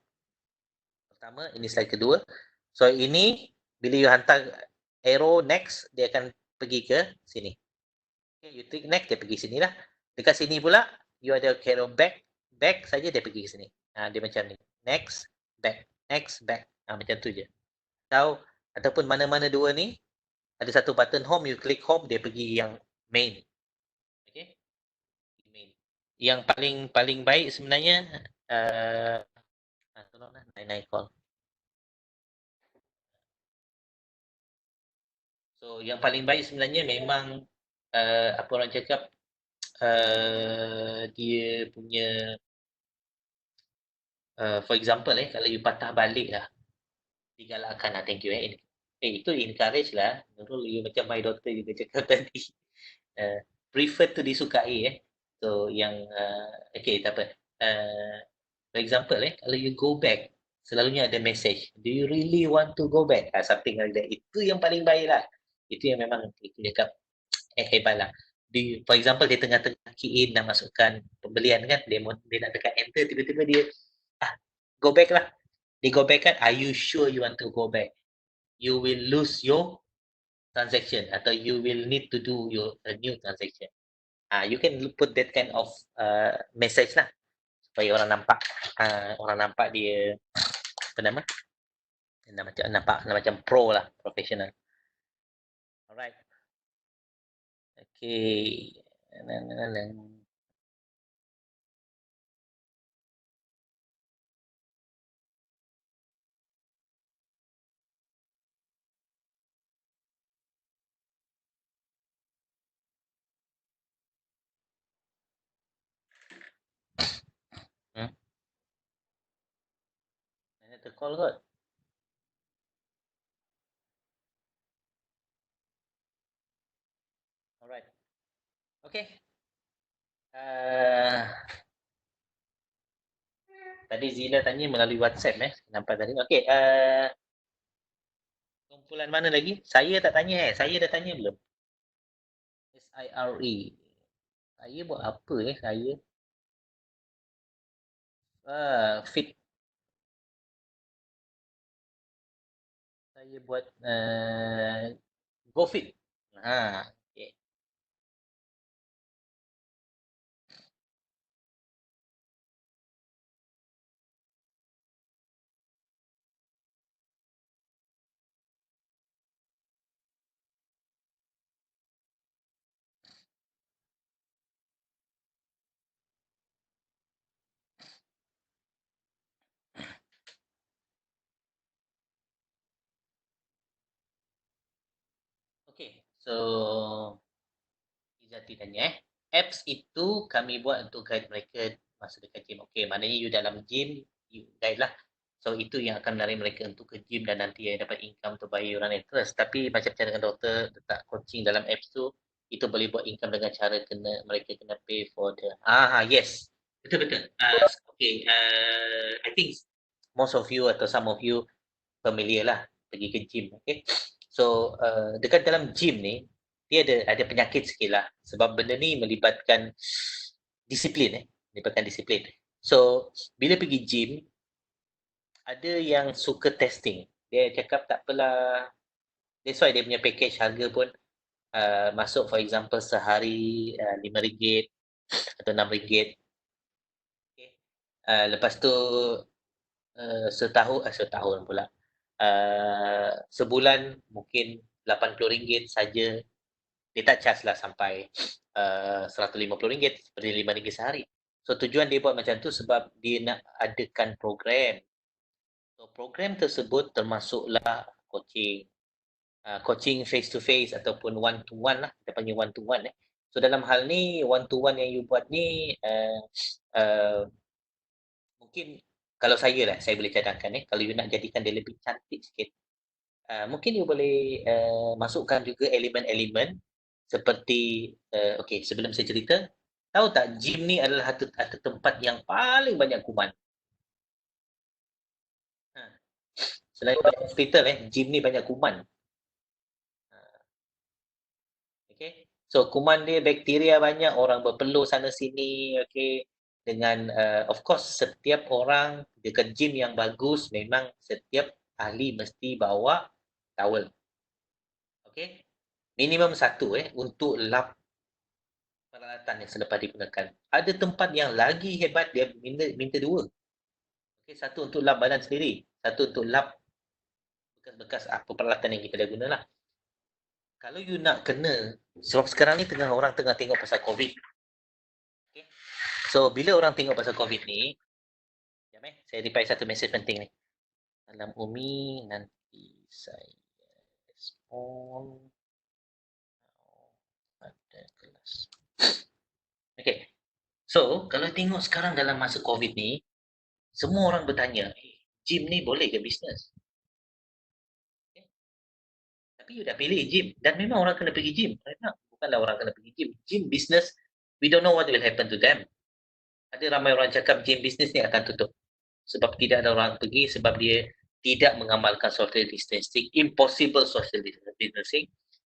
pertama, ini slide kedua. So ini bila you hantar arrow next, dia akan pergi ke sini. Okay, you click next, dia pergi sini lah. Dekat sini pula, you ada arrow back saja dia pergi ke sini. Dia macam ni. Next, back. Macam tu je. Ataupun mana-mana dua ni, ada satu button home, you click home, dia pergi yang main. Okay? Main. Yang paling baik sebenarnya, tolonglah, naik call. So yang paling baik sebenarnya memang apa orang cakap, dia punya for example kalau you patah balik lah, digalakkan lah, thank you itu encourage lah. Nurul, you macam my daughter juga cakap tadi, prefer tu disukai so yang okay, tak apa, for example kalau you go back, selalunya ada message, do you really want to go back, something like that. Itu yang paling baik lah. Itu yang memang kita cakap hebat lah. For example, dia tengah-tengah key in nak masukkan pembelian kan, dia nak tekan enter, tiba-tiba dia go back lah. Dia go back kan, are you sure you want to go back? You will lose your transaction atau you will need to do a new transaction. You can put that kind of message lah supaya orang nampak dia apa nama, nampak macam pro lah, professional. Alright. Okay. Mana tercall kot. Alright. Okay. Tadi Zila tanya melalui WhatsApp nampak tadi. Okay. Kumpulan mana lagi? Saya tak tanya Saya dah tanya belum? SIRE. Saya buat apa saya? Fit. Saya buat GoFit. Okay. Okay, so Izati tanya apps itu kami buat untuk guide mereka masa dekat gym. Okay, maknanya you dalam gym, you guide lah. So itu yang akan menarik mereka untuk ke gym dan nanti dapat income untuk bayar yuran interest. Tapi macam cara dengan doktor letak coaching dalam apps tu, itu boleh buat income dengan cara mereka kena pay for the yes. Betul betul. Okay, I think most of you atau some of you familiar lah pergi ke gym. Okay. So dekat dalam gym ni dia ada penyakit sikit lah sebab benda ni melibatkan disiplin melibatkan disiplin. So bila pergi gym ada yang suka testing. Dia cakap tak apalah. That's why dia punya package harga pun masuk for example sehari RM5 atau RM6. Okay. Lepas tu setahun pula. Sebulan mungkin RM80 saja. Dia tak charge lah sampai RM150 seperti RM5 sehari. So tujuan dia buat macam tu sebab dia nak adakan program. So program tersebut termasuklah coaching. Coaching face to face ataupun one to one lah. Kita panggil one to one. So dalam hal ni one to one yang you buat ni mungkin kalau saya boleh cadangkan kalau you nak jadikan dia lebih cantik sikit, mungkin you boleh masukkan juga elemen-elemen seperti okey sebelum saya cerita, tahu tak gym ni adalah satu tempat yang paling banyak kuman. Selain banyak hospital gym ni banyak kuman. Okay. So kuman dia bakteria banyak, orang berpeluh sana sini, okay. Dengan of course setiap orang dekat gym yang bagus memang setiap ahli mesti bawa towel. Okay. Minimum satu untuk lap peralatan yang selepas digunakan. Ada tempat yang lagi hebat dia minta dua. Okay, satu untuk lap badan sendiri, satu untuk lap bekas-bekas apa peralatan yang kita dah guna lah. Kalau you nak kena, sebab sekarang ni orang tengah tengok pasal COVID. Okay. So, bila orang tengok pasal COVID ni, saya reply satu mesej penting ni. Dalam Umi, nanti saya respon pada kelas. Okay. So, kalau tengok sekarang dalam masa COVID ni, semua orang bertanya, gym ni boleh ke bisnes? Okay. Tapi you dah pilih gym. Dan memang orang kena pergi gym. Bukanlah orang kena pergi gym. Gym business, we don't know what will happen to them. Ada ramai orang cakap gym business ni akan tutup. Sebab tidak ada orang pergi, sebab dia tidak mengamalkan social distancing, impossible social distancing,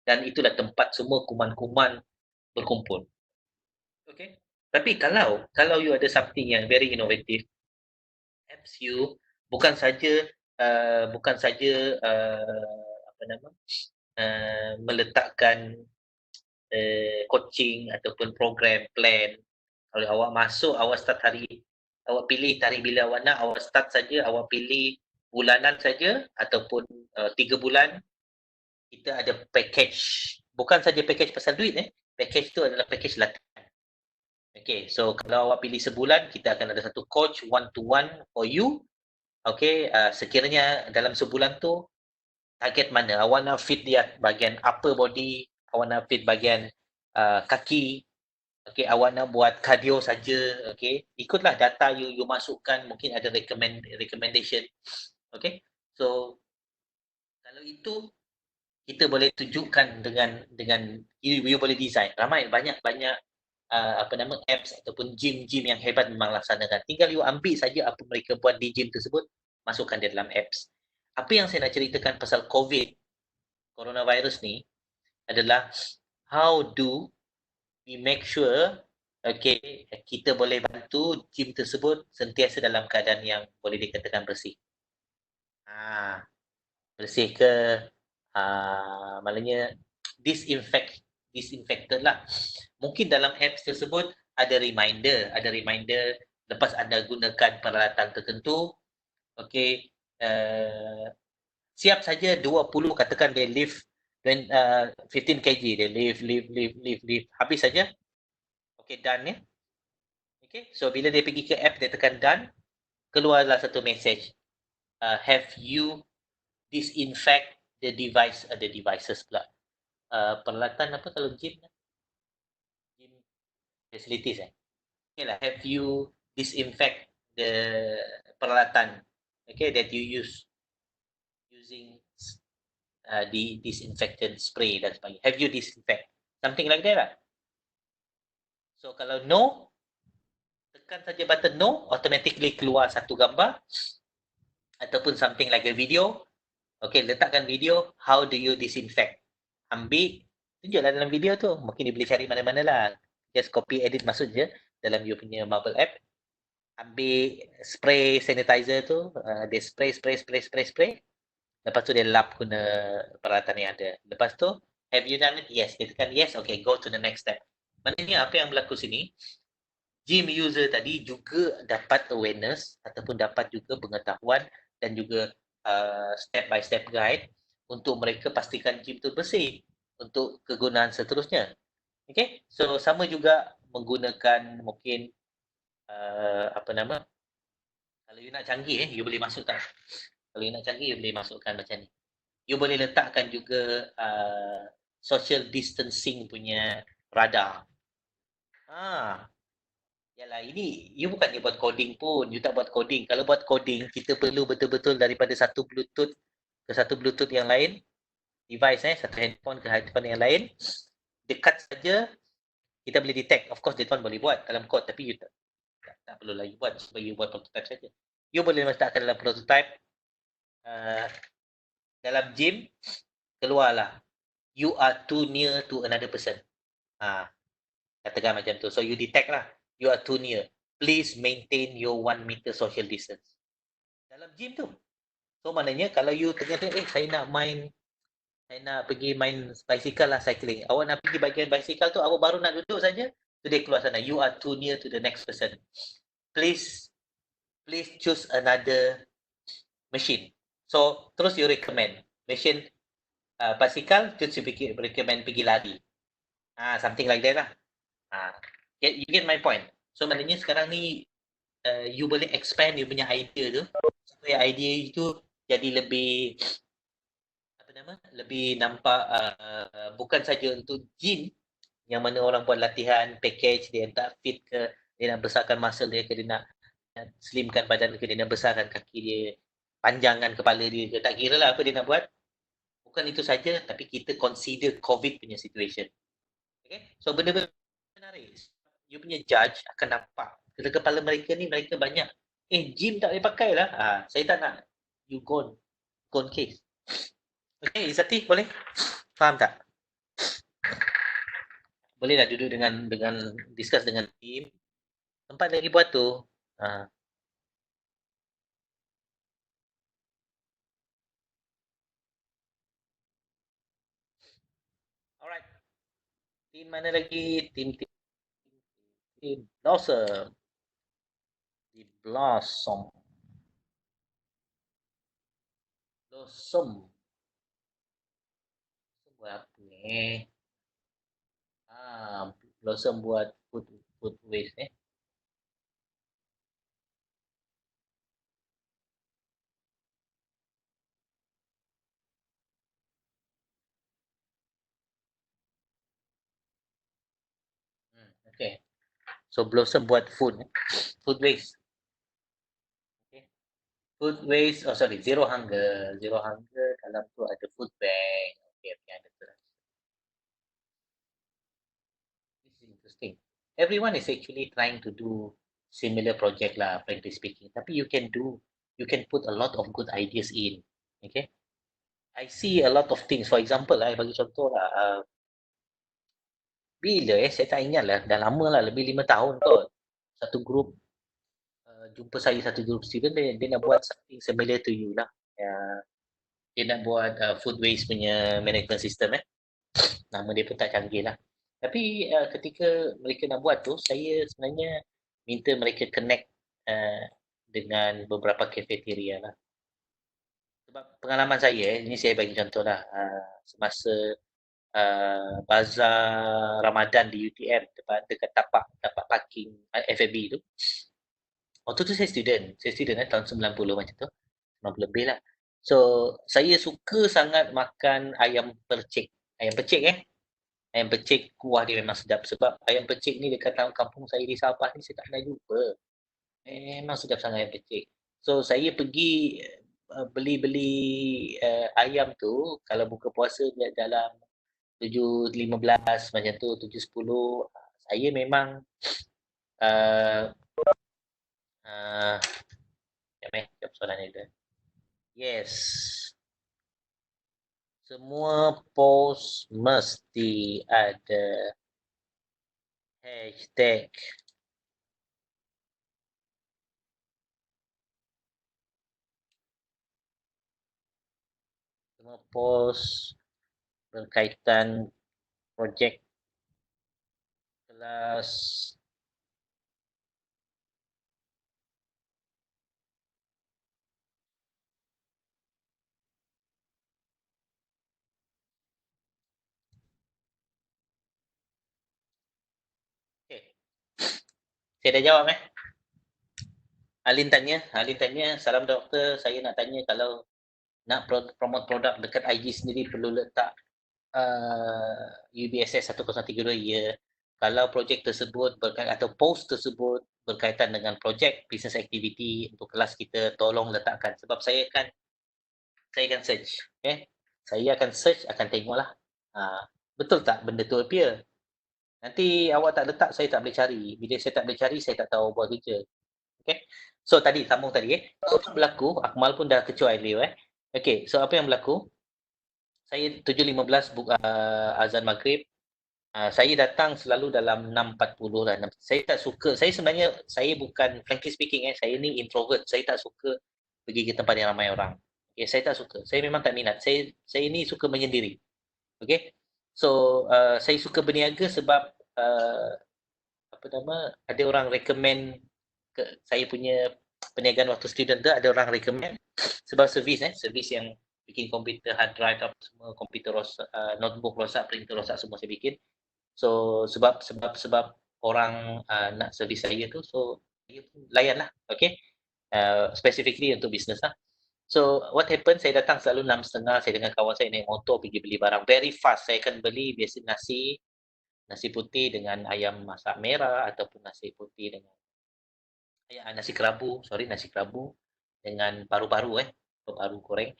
dan itulah tempat semua kuman-kuman berkumpul. Okay. Tapi kalau you ada something yang very innovative, apps you bukan saja meletakkan coaching ataupun program plan. Kalau awak masuk, awak start hari, awak pilih tarikh bila awak nak, awak start saja, awak pilih bulanan saja ataupun 3 bulan, kita ada package. Bukan saja package pasal duit package tu adalah package latihan. Okay, so kalau awak pilih sebulan, kita akan ada satu coach one to one for you. Okay, sekiranya dalam sebulan tu target mana, awak nak fit dia bahagian upper body, awak nak fit bahagian kaki, okay, awak nak buat cardio saja, okay, ikutlah data you masukkan, mungkin ada recommendation. Okay, so kalau itu kita boleh tunjukkan dengan you boleh design. Banyak apps ataupun gym yang hebat memang laksanakan. Tinggal you ambil saja apa mereka buat di gym tersebut, masukkan dia dalam apps. Apa yang saya nak ceritakan pasal COVID, coronavirus ni adalah how do we make sure kita boleh bantu gym tersebut sentiasa dalam keadaan yang boleh dikatakan bersih. Bersih ke maknanya disinfected lah. Mungkin dalam apps tersebut ada reminder lepas anda gunakan peralatan tertentu, okay, siap saja 20, katakan dia lift 15 kg, dia lift habis saja, okay, done okay, so bila dia pergi ke app, dia tekan done, keluarlah satu message, have you disinfect the devices pula. peralatan apa kalau gym? Gym facilities Okay lah, have you disinfect the peralatan okay that you using the disinfectant spray dan sebagainya. Have you disinfect? Something like that lah. So kalau no, tekan saja button no, automatically keluar satu gambar ataupun something like a video. Okay, letakkan video, how do you disinfect? Ambil, tunjuklah dalam video tu. Mungkin dia boleh cari mana-mana lah. Just copy edit masuk je dalam you punya Marble app. Ambil spray sanitizer tu, dia spray. Lepas tu dia lap guna peralatan yang ada. Lepas tu, have you done it? Yes. Dia tekan yes, okay, go to the next step. Maknanya apa yang berlaku sini, gym user tadi juga dapat awareness ataupun dapat juga pengetahuan dan juga step by step guide untuk mereka pastikan gym tu bersih untuk kegunaan seterusnya. Okay, so sama juga menggunakan mungkin apa nama, kalau you nak canggih you boleh masuk tak? Kalau you nak canggih you boleh masukkan macam ni. You boleh letakkan juga social distancing punya radar. Yalah, ini you bukan dia buat coding pun. You tak buat coding. Kalau buat coding, kita perlu betul-betul daripada satu Bluetooth ke satu Bluetooth yang lain. Device satu handphone ke handphone yang lain. Dekat saja, kita boleh detect. Of course, dia tuan boleh buat dalam code. Tapi you tak perlu lagi buat. Sebab you buat prototype saja. You boleh letakkan dalam prototype. Dalam gym, keluarlah. You are too near to another person. Katakan macam tu. So, you detect lah. You are too near. Please maintain your 1 meter social distance. Dalam gym tu. So, maknanya kalau you tengah-tengah, saya nak pergi main bicycle lah, cycling. Awak nak pergi bagian bicycle tu, awak baru nak duduk saja, tu dia keluar sana. You are too near to the next person. Please choose another machine. So, terus you recommend. Machine bicycle, terus you recommend pergi lari. Something like that lah. You get my point. So maknanya sekarang ni you boleh expand you punya idea tu supaya idea itu jadi lebih lebih nampak bukan saja untuk gym yang mana orang buat latihan package dia tak fit ke, dia nak besarkan muscle dia ke, dia nak slimkan badan ke, dia nak besarkan kaki dia, panjangkan kepala dia ke, tak kira lah apa dia nak buat. Bukan itu saja, tapi kita consider COVID punya situation. Okay? So benda-benda menarik. You punya judge akan nampak dalam kepala mereka ni, mereka banyak gym tak boleh pakai lah. Saya tak nak. You gone case. Okay, Izati boleh? Faham tak? Boleh lah duduk dengan discuss dengan team. Tempat lagi buat tu. Alright. Team mana lagi? Team Blossom. Di Blossom. Buat apa ni? Blossom buat food waste Okay. So Blossom buat food waste. Okay. Food waste, zero hunger. Zero hunger dalam tu ada food bank. Okay, ada tu. This is interesting. Everyone is actually trying to do similar project lah, frankly speaking. Tapi you can put a lot of good ideas in. Okay. I see a lot of things. For example, bagi contoh lah, bila saya tak ingat lah, dah lama lah, lebih 5 tahun kot. Satu group jumpa saya, satu group student, dia nak buat something similar to you lah. Dia nak buat food waste punya management system Nama dia pun tak canggih lah. Tapi ketika mereka nak buat tu, saya sebenarnya minta mereka connect dengan beberapa cafeteria lah. Sebab pengalaman saya, ini saya bagi contoh lah, semasa bazar Ramadan di UTM, dekat tapak parking F&B tu. Waktu tu saya student tahun 90 macam tu, 90 lebih lah. So, saya suka sangat makan ayam percik. Ayam pecik Ayam pecik kuah dia memang sedap sebab ayam pecik ni dekat kampung saya di Sabah ni saya tak pernah jumpa. Memang sedap sangat ayam pecik. So saya pergi beli-beli ayam tu kalau buka puasa dia dalam 7.15 macam tu 7.10 saya memang uh, uh, jap soalan itu. Yes. Semua post mesti ada hashtag. Semua post berkaitan projek kelas okay. Saya dah jawab Alin tanya, salam doktor, saya nak tanya kalau nak promote produk dekat IG sendiri perlu letak UBSS 1032 ya. Kalau projek tersebut atau post tersebut berkaitan dengan projek business activity untuk kelas kita, tolong letakkan sebab saya akan search, saya akan search, akan tengoklah. Betul tak benda tu appear? Nanti awak tak letak, saya tak boleh cari. Bila saya tak boleh cari, saya tak tahu buat kerja. Okay. So tadi, sambung tadi So apa berlaku, Akmal pun dah kecuali dia Okay, so apa yang berlaku? Saya 7.15 azan maghrib. Saya datang selalu dalam 6.40 lah. Saya tak suka, saya sebenarnya, saya bukan, frankly speaking saya ni introvert. Saya tak suka pergi ke tempat yang ramai orang. Okay, saya tak suka. Saya memang tak minat. Saya ni suka menyendiri. Okay. So, saya suka berniaga sebab apa nama, ada orang recommend saya punya perniagaan waktu student tu, ada orang recommend sebab servis yang bikin komputer hard drive apa semua, komputer rosak, notebook rosak, printer rosak, semua saya bikin. So sebab orang nak servis saya tu, so saya pun layan lah. Okay. Specifically untuk bisnes lah. So what happen, saya datang selalu 6.30, saya dengan kawan saya naik motor pergi beli barang very fast. Saya akan beli biasa nasi putih dengan ayam masak merah ataupun nasi putih dengan nasi kerabu dengan paru-paru paru-paru goreng,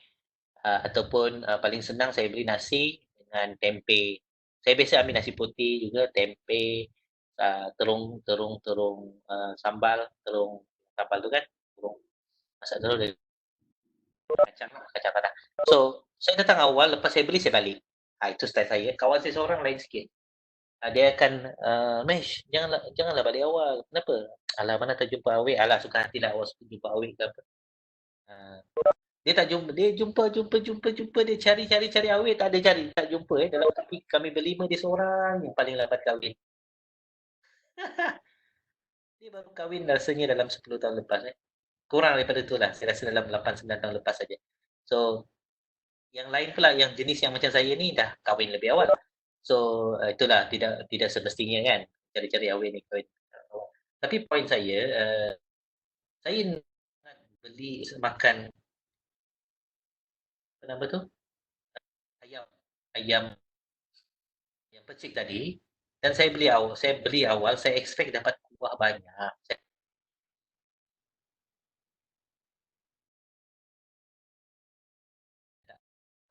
ataupun paling senang saya beli nasi dengan tempe. Saya biasa ambil nasi putih juga, tempe, terung sambal tu kan, terung masak telur dengan kacang padang. So saya datang awal, lepas saya beli saya balik. Itu style saya. Kawan saya seorang lain sikit. Dia akan, "Mesh, janganlah balik awal." "Kenapa?" "Alah, mana tak jumpa awek." "Alah, suka hatilah awak jumpa awek ke apa." Ah, dia tak jumpa, dia jumpa, dia cari awek, tak ada cari, tak jumpa dalam kami berlima dia seorang yang paling lambat kahwin. Dia baru kahwin rasanya dalam 10 tahun lepas Kurang daripada tu lah, saya rasa dalam 8 9 tahun lepas saja. So, yang lain pula yang jenis yang macam saya ni dah kahwin lebih awal. So, itulah tidak tidak semestinya kan cari-cari awek ni kahwin awal. Tapi poin saya, saya nak beli makan apa nama tu? Ayam ayam yang pecik tadi, dan saya beli awal saya expect dapat kuah banyak.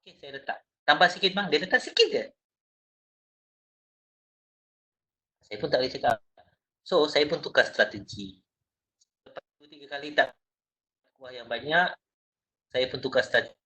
Okay, saya letak. Tambah sikit bang, dia letak sikit je. Saya pun tak boleh cakap. So, saya pun tukar strategi. Lepas 2 3 kali tak kuah yang banyak, saya pun tukar strategi.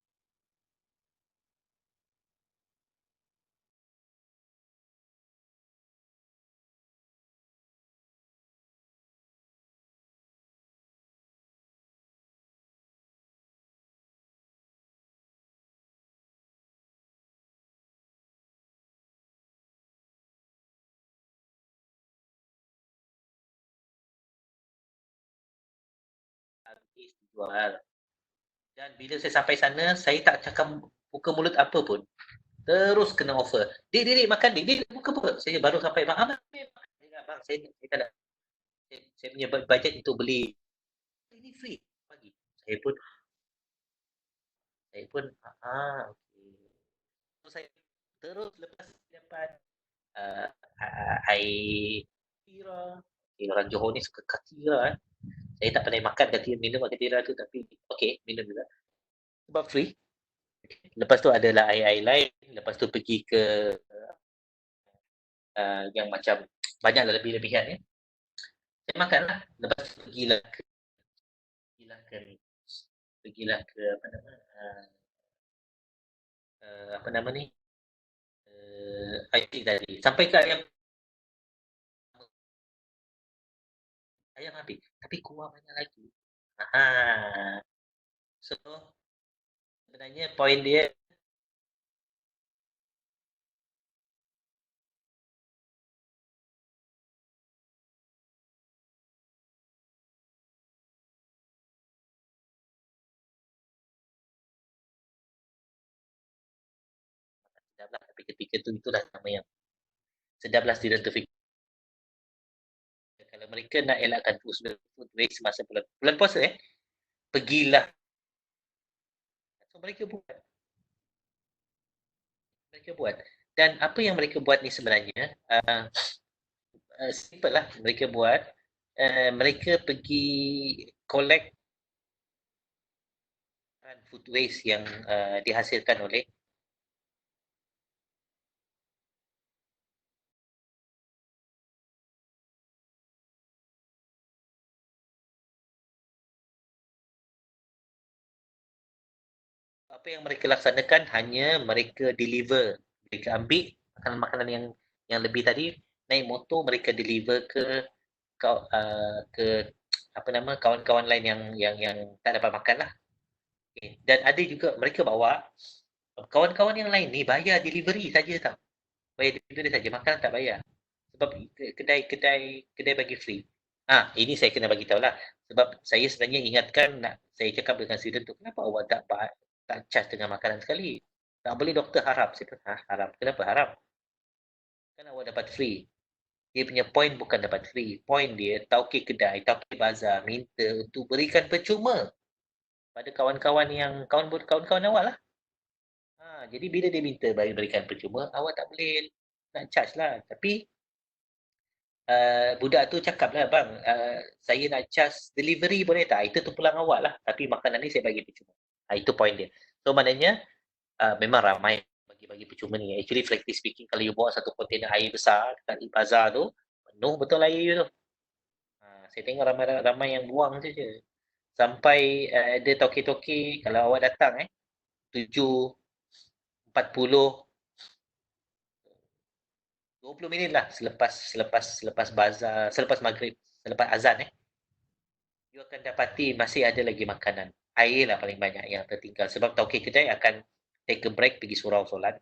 Habis jual. Dan bila saya sampai sana, saya tak cakap buka mulut apa pun. Terus kena offer. Dik, makan dik. Dik, buka. Saya baru sampai, bang, abang, bang, saya tak ada. Saya punya budget untuk beli. Ini free. Pagi. Saya pun, okay. So, saya Terus lepas dapat air katira. Orang Johor ni suka katira. Saya tak pernah makan katira, minum katira tu, tapi okey, minum juga. Sebab free. Lepas tu adalah air-air lain. Lepas tu pergi ke yang macam banyaklah lebih-lebihan ya. Saya makanlah. Lepas tu pergilah ke apa nama ni? IT tadi. Sampai ke ayam habis. Tapi kuah banyak lagi. Aha. So, sebenarnya poin dia sedaplah. Tapi ketika tu itulah nama yang sedaplah student tu fikir. Kalau mereka nak elakkan food waste semasa bulan puasa pergilah. So mereka buat. Dan apa yang mereka buat ni sebenarnya simple lah. Mereka buat mereka pergi collect food waste yang dihasilkan oleh apa yang mereka laksanakan hanya mereka deliver, mereka ambil makanan-makanan yang lebih tadi, naik motor mereka deliver ke apa nama kawan-kawan lain yang tak dapat makan lah. Okay. Dan ada juga mereka bawa kawan-kawan yang lain ni bayar delivery saja tau. Bayar delivery saja, makan tak bayar. Sebab kedai bagi free. Ini saya kena bagi tahu lah. Sebab saya sebenarnya ingatkan saya cakap dengan student tu, kenapa awak tak charge dengan makanan sekali? Tak boleh doktor haram. Saya kata, haram. Kenapa haram? Kan awak dapat free. Dia punya point bukan dapat free. Point dia, tauke kedai, tauke bazar, minta untuk berikan percuma pada kawan-kawan awak lah. Jadi bila dia minta berikan percuma, awak tak boleh nak charge lah. Tapi budak tu cakap lah, bang, saya nak charge delivery boleh tak? Itu terpulang awak lah. Tapi makanan ni saya bagi percuma. Itu point dia. So maknanya memang ramai bagi percuma ni. Actually, frankly speaking, kalau you bawa satu kontainer air besar dekat bazar tu, penuh betul air tu. Saya tengok ramai yang buang saja. Sampai ada toke-toke, kalau awak datang 7:40, 20 minit lah selepas bazar, selepas maghrib, selepas azan you akan dapati masih ada lagi makanan. Air lah paling banyak yang tertinggal. Sebab tauke kedai akan take a break, pergi surau solat.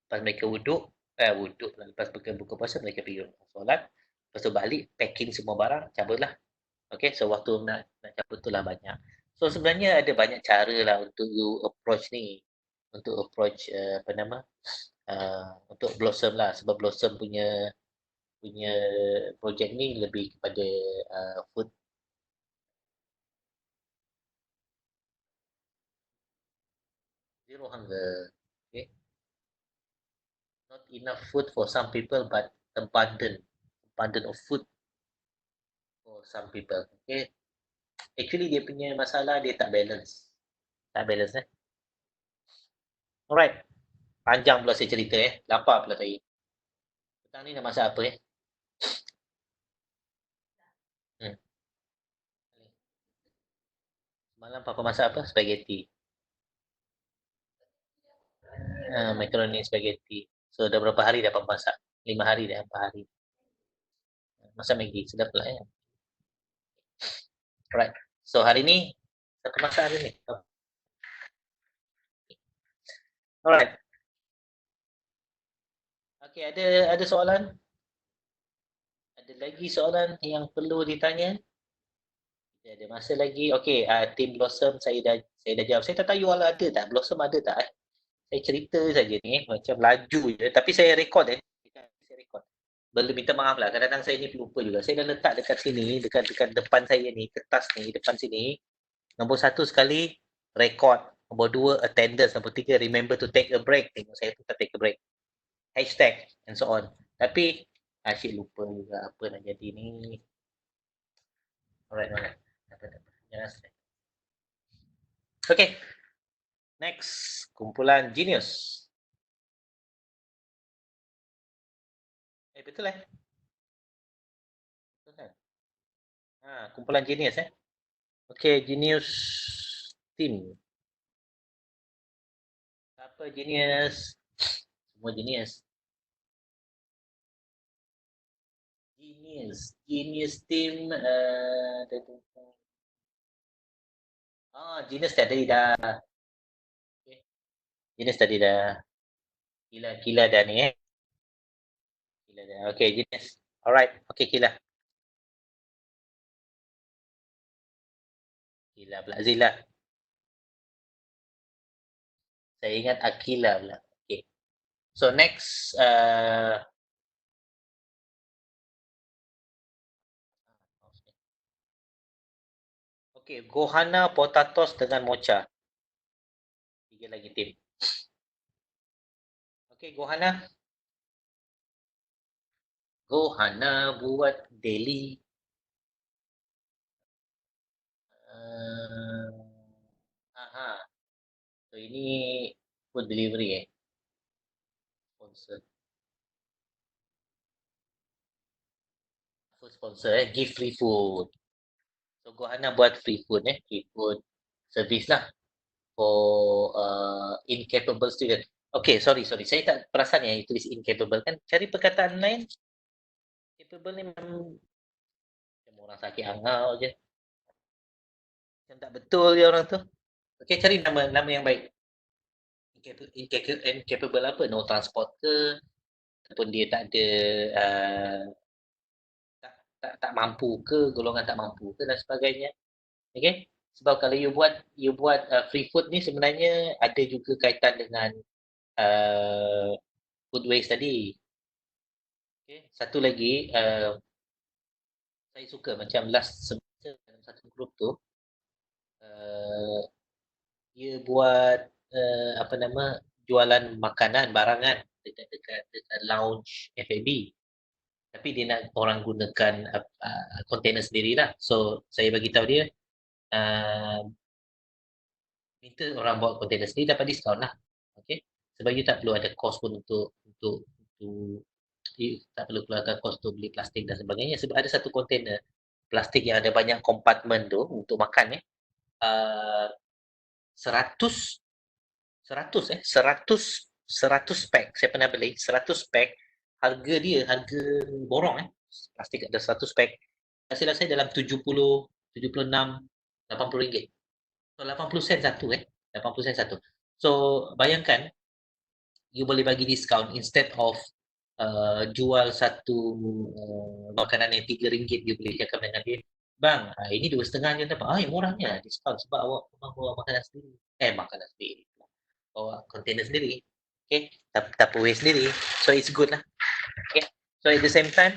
Lepas mereka wuduk lah. Lepas buka puasa, mereka pergi solat. Lepas tu balik, packing semua barang, cabutlah. Okay, so waktu nak cabut tu lah banyak. So sebenarnya ada banyak cara lah untuk you approach ni. Untuk approach apa nama, untuk Blossom lah. Sebab Blossom punya projek ni lebih kepada food. Zero hunger. Okay. Not enough food for some people, but abundant of food for some people. Okay. Actually dia punya masalah dia tak balance. Tak balance Alright. Panjang pula saya cerita Lapar pula saya. Petang ni nak masak apa Hmm. Malam papa masak apa? Spaghetti. Macaroni spaghetti. So dah berapa hari dah papa masak? 5 hari dah, 4 hari. Masak Maggi, sedap pula Alright. So hari ni siapa masak hari ni? Alright. Okay, ada soalan? Ada lagi soalan yang perlu ditanya? Ada masa lagi. Okey, Team Blossom saya dah jawab. Saya tak tahu you all ada tak? Blossom ada tak? Saya cerita saja ni macam laju je. Tapi saya rekod Saya rekod. Belum minta maaf lah. Kadang-kadang saya ni pelupa juga. Saya dah letak dekat sini, dekat depan saya ni, kertas ni, depan sini. Nombor 1 sekali, rekod. Nombor 2, attendance. Nombor 3, remember to take a break. Tengok saya tu tak take a break. Hashtag and so on. Tapi asyik lupa juga apa nak jadi ni. Alright. Jangan stress. Okay. Next, kumpulan genius. Betul Betul kan? Kumpulan genius Okay, genius team. Apa genius? Semua genius. Genius team. Genius tadi dah. Okay. Genius tadi dah. Kila dah ni Kila dah. Okay, genius. Alright. Okay, Kila. Kila pula Zila. Saya ingat Akila pula. Okay. So next, okay, Gohana, Potatos dengan Mocha. 3 lagi tim. Okay, Gohana. Gohana buat daily. So ini food delivery sponsor. Food sponsor give free food. So Gohana buat free food free food service lah for incapable student. Okay, sorry. Saya tak perasan yang tulis incapable kan. Cari perkataan lain. Capable ni memang orang sakit angau je. Macam tak betul je orang tu. Okay, cari nama yang baik. Incapable apa? No transport ke? Ataupun dia tak ada tak mampu ke, golongan tak mampu ke dan sebagainya. Okay? Sebab kalau you buat free food ni sebenarnya ada juga kaitan dengan food waste tadi. Okay? Satu lagi, saya suka macam last semester dalam satu grup tu, dia buat jualan makanan, barangan dekat lounge F&B. Tapi dia nak orang gunakan container sendirilah. So saya bagi tahu dia minta orang bawa container sendiri dapat diskaun lah. Okay. Sebab you tak perlu ada kos pun untuk tak perlu keluarkan kos untuk beli plastik dan sebagainya. Sebab ada satu container plastik yang ada banyak kompartmen tu untuk makan 100 pack. Saya pernah beli 100 pack. Harga borong plastik ada 100 pack. Hasil saya dalam 70, 76, 80 ringgit. So 80 sen satu 80 sen satu. So bayangkan you boleh bagi diskaun instead of jual satu makanan yang 3 ringgit, you boleh cakap dengan dia, bang, ini 2,5 je dapat. Yang murahnya diskaun sebab awak bawa makanan sendiri. Bawa container sendiri. Okay, Tupperware sendiri. So it's good lah. Okay. So at the same time,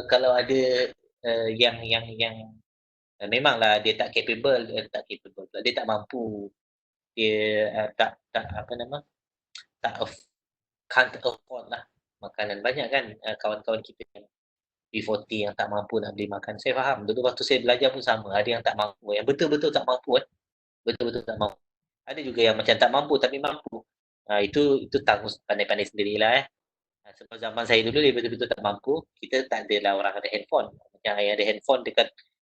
kalau ada yang memanglah dia tak capable, dia tak mampu, dia can't afford lah makanan. Banyak kan kawan-kawan kita yang B40 yang tak mampu nak beli makan. Saya faham, dulu waktu saya belajar pun sama, ada yang tak mampu, yang betul-betul tak mampu betul-betul tak mampu. Ada juga yang macam tak mampu tapi mampu. Itu tanggung pandai-pandai sendirilah sebab zaman saya dulu dia betul-betul tak mampu, kita tak adalah orang ada handphone. Yang ada handphone dekat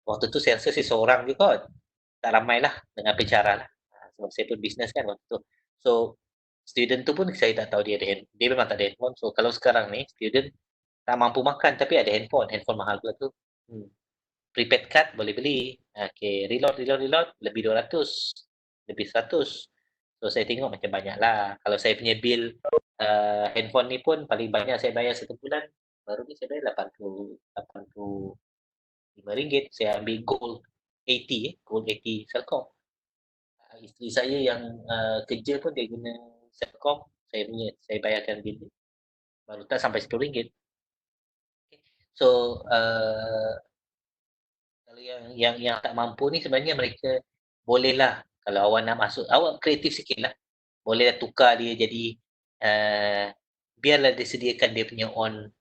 waktu tu saya rasa saya seorang je kot. Tak ramai lah dengan pencara lah. Sebab saya pun bisnes kan waktu tu. So student tu pun saya tak tahu dia ada handphone. Dia memang tak ada handphone. So kalau sekarang ni student tak mampu makan tapi ada handphone. Handphone mahal pula tu. Prepaid card boleh beli. Okay, reload lebih 200, lebih 100. So saya tengok macam banyak lah. Kalau saya punya bill handphone ni pun paling banyak saya bayar satu bulan. Baru ni saya bayar 85 ringgit. Saya ambil gold 80 Celcom. Isteri saya yang kerja pun dia guna Celcom. Saya bayarkan bill baru tak sampai 10 ringgit. So kalau yang tak mampu ni sebenarnya mereka bolehlah Kalau awak nak masuk, awak kreatif sikit lah. Boleh tukar dia jadi, biarlah disediakan dia punya own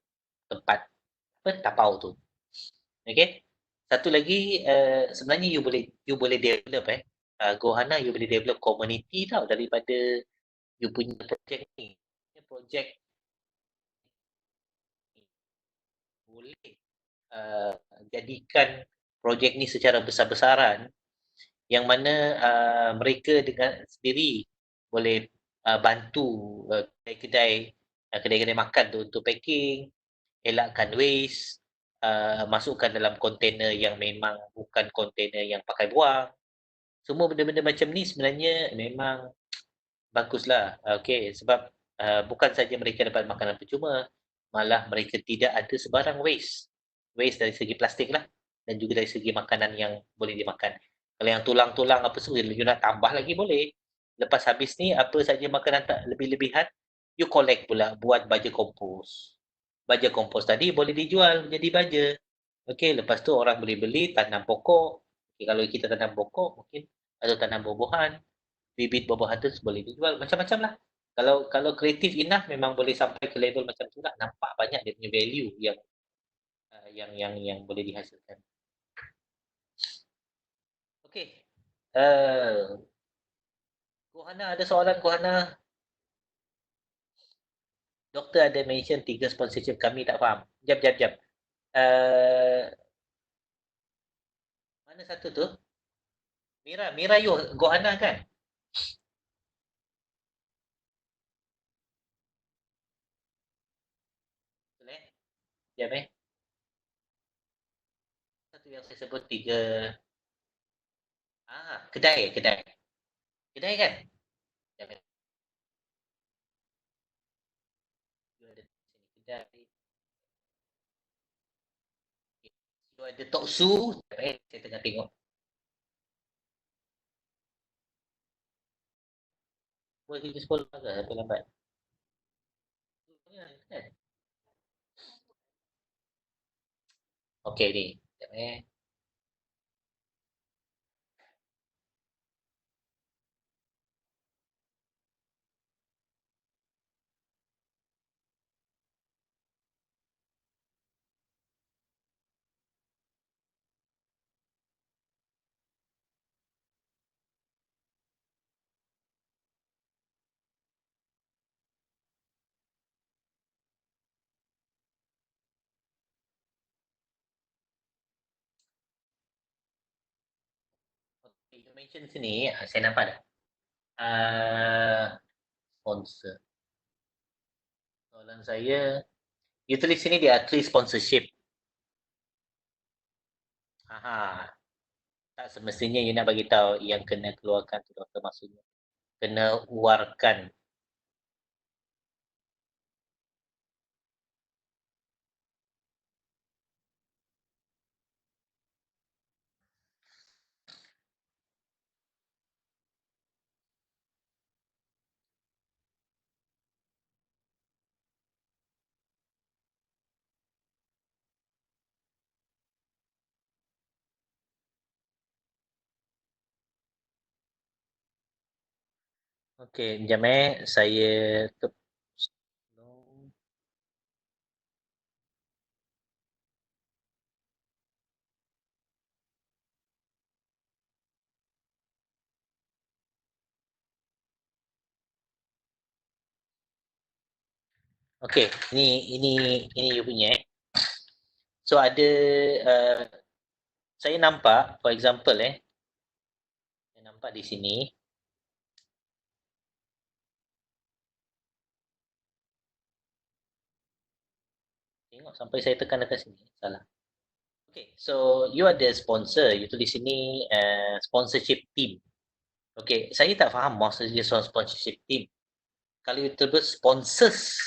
tempat apa tapau tu. Okay. Satu lagi, sebenarnya you boleh develop Gohana you boleh develop community tau daripada you punya projek ni. Projek boleh jadikan projek ni secara besar-besaran yang mana mereka dengan sendiri boleh bantu kedai-kedai makan tu untuk packing, elakkan waste, masukkan dalam kontainer yang memang bukan kontainer yang pakai buang. Semua benda-benda macam ni sebenarnya memang baguslah. Okey, sebab bukan saja mereka dapat makanan percuma, malah mereka tidak ada sebarang waste. Waste dari segi plastik lah dan juga dari segi makanan yang boleh dimakan. Kalau yang tulang-tulang apa semua, you nak tambah lagi boleh. Lepas habis ni, apa saja makanan tak lebih-lebihan, you collect pula buat baja kompos. Baja kompos tadi boleh dijual menjadi baja. Okey, lepas tu orang boleh beli, tanam pokok. Okay, kalau kita tanam pokok, mungkin atau tanam buah-buahan, bibit buah-buahan tu boleh dijual macam-macam lah. Kalau kreatif enough memang boleh sampai ke level macam tu lah. Nampak banyak dia punya value yang boleh dihasilkan. Okey. Kohana ada soalan Kohana? Doktor ada mention 3 sponsorship kami tak faham. Jap. Mana satu tu? Mira you Gohana kan? Betul Jap Satu yang saya sebut 3. Kedai. Kedai kan? Jap You ada sini kedai. You ada Toksu. Jap saya tengah tengok. Buat kerja sekolah ke? Sampai lambat. Okey ni. Jap Okay, you mention sini, saya nampak dah. Sponsor. Soalan saya, you tulis sini dia three sponsorship. Tak semestinya you nak bagi tahu yang kena keluarkan tu doktor maksudnya. Kena keluarkan. Okey, jam saya Okey, ini you punya. So ada saya nampak for example saya nampak di sini tengok sampai saya tekan dekat sini salah. Okay, so you ada sponsor, you tulis sini sponsorship team. Okay, saya tak faham maksud dia sponsorship team. Kalau you terus sponsors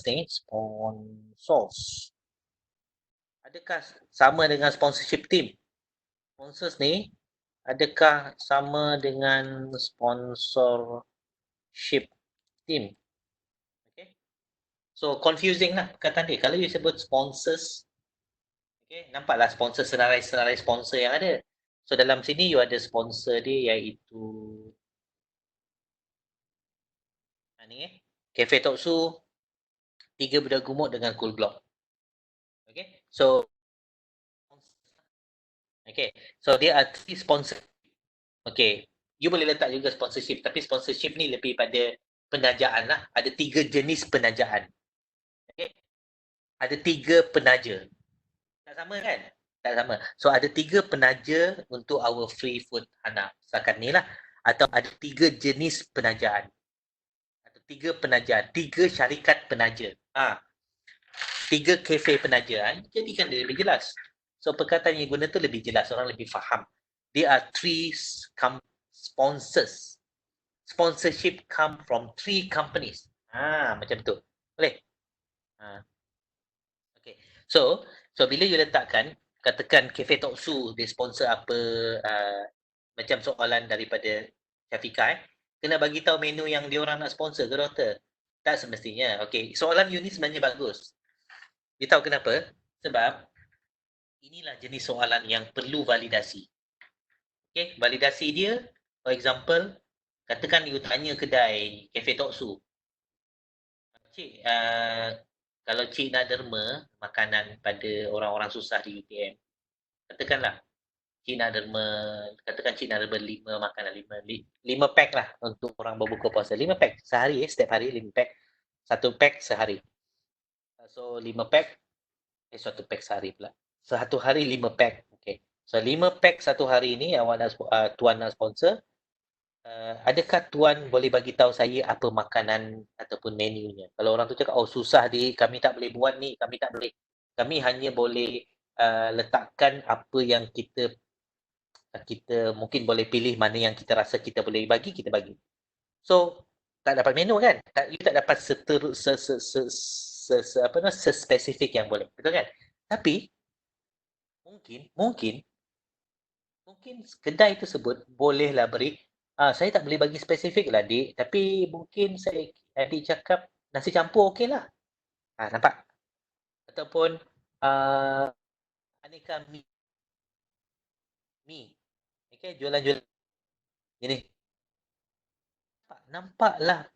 ni, sponsors. Adakah sama dengan sponsorship team? Sponsors ni, adakah sama dengan sponsorship team? Okay. So, confusing lah perkataan dia. Kalau you sebut sponsors, okay, nampaklah sponsor senarai-senarai sponsor yang ada. So dalam sini you ada sponsor dia iaitu ni Cafe Toksu, 3 Bergumuk dengan Cool Block. Okay, so dia are 3 sponsor. Okay, you boleh letak juga sponsorship, tapi sponsorship ni lebih pada penajaan lah. Ada 3 jenis penajaan. Okay, ada 3 penaja. Tak sama kan? Tak sama. So ada 3 penaja untuk our free food Hana setakat ni lah. Atau ada 3 jenis penajaan. Atau 3 penajaan, 3 syarikat penaja. 3 kafe penajaan, jadikan dia lebih jelas. So perkataan yang guna tu lebih jelas, orang lebih faham. There are 3 sponsors. Sponsorship come from 3 companies. Macam tu. Boleh? Okay. So bila you letakkan, katakan Cafe Toksu dia sponsor apa, macam soalan daripada Syafika, kena bagi tahu menu yang dia orang nak sponsor ke doktor? Tak semestinya. Okay, soalan you ni sebenarnya bagus. You tahu kenapa? Sebab inilah jenis soalan yang perlu validasi. Okay, validasi dia, for example, katakan you tanya kedai Cafe Toksu, Cik, kalau Cik nak derma makanan pada orang-orang susah di UTM, katakanlah Cik nak derma, katakan Cik nak derma 5 makanan, 5 pack lah untuk orang berbuka puasa. 5 pack sehari, setiap hari 5 pack. 1 pack sehari. So 5 pack, 1 pack sehari pula. 1 hari 5 pack. Okay. So 5 pack 1 hari ni awak nak, tuan nak sponsor. Adakah tuan boleh bagi tahu saya apa makanan ataupun menunya? Kalau orang tu cakap, oh susah kami tak boleh buat ni, kami tak boleh. Kami hanya boleh letakkan apa yang kita mungkin boleh pilih mana yang kita rasa kita boleh bagi, kita bagi. So, tak dapat menu kan? You tak dapat sespesifik yang boleh. Betul kan? Tapi, mungkin kedai tersebut bolehlah beri, saya tak boleh bagi spesifik lah dik, tapi mungkin adik cakap nasi campur okey lah. Nampak? Ataupun aneka mi. Okay, jualan-jualan. Jadi, nampaklah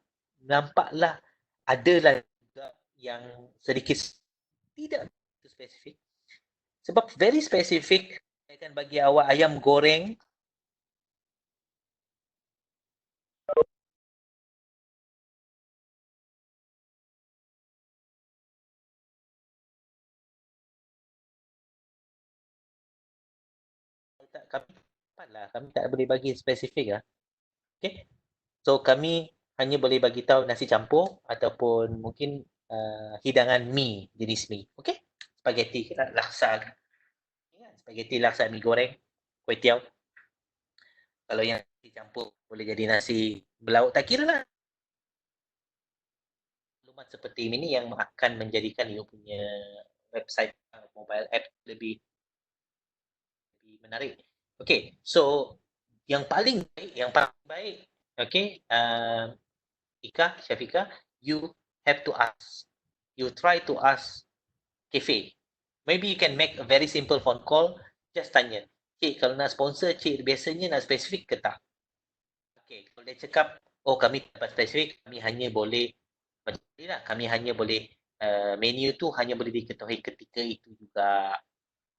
adalah juga yang sedikit tidak spesifik. Sebab very spesifik, saya akan bagi awak ayam goreng kami tak boleh bagi spesifik lah. Okay. So kami hanya boleh bagi tahu nasi campur ataupun mungkin hidangan mi, jenis mi. Okay. Spaghetti, laksa. Spaghetti, laksa, mi goreng, kuih tiaw. Kalau yang nasi campur boleh jadi nasi belauk, tak kira lah. Maklumat seperti ini yang akan menjadikan you punya website mobile app lebih menarik. Okay, so yang paling baik, okay, Ika, Syafika, you have to ask. You try to ask cafe. Maybe you can make a very simple phone call, just tanya, Cik, kalau nak sponsor, Cik biasanya nak spesifik ke tak? Okay, kalau dia cakap, oh kami dapat spesifik, kami hanya boleh, macam ni lah, kami hanya boleh, menu tu hanya boleh diketahui ketika itu juga.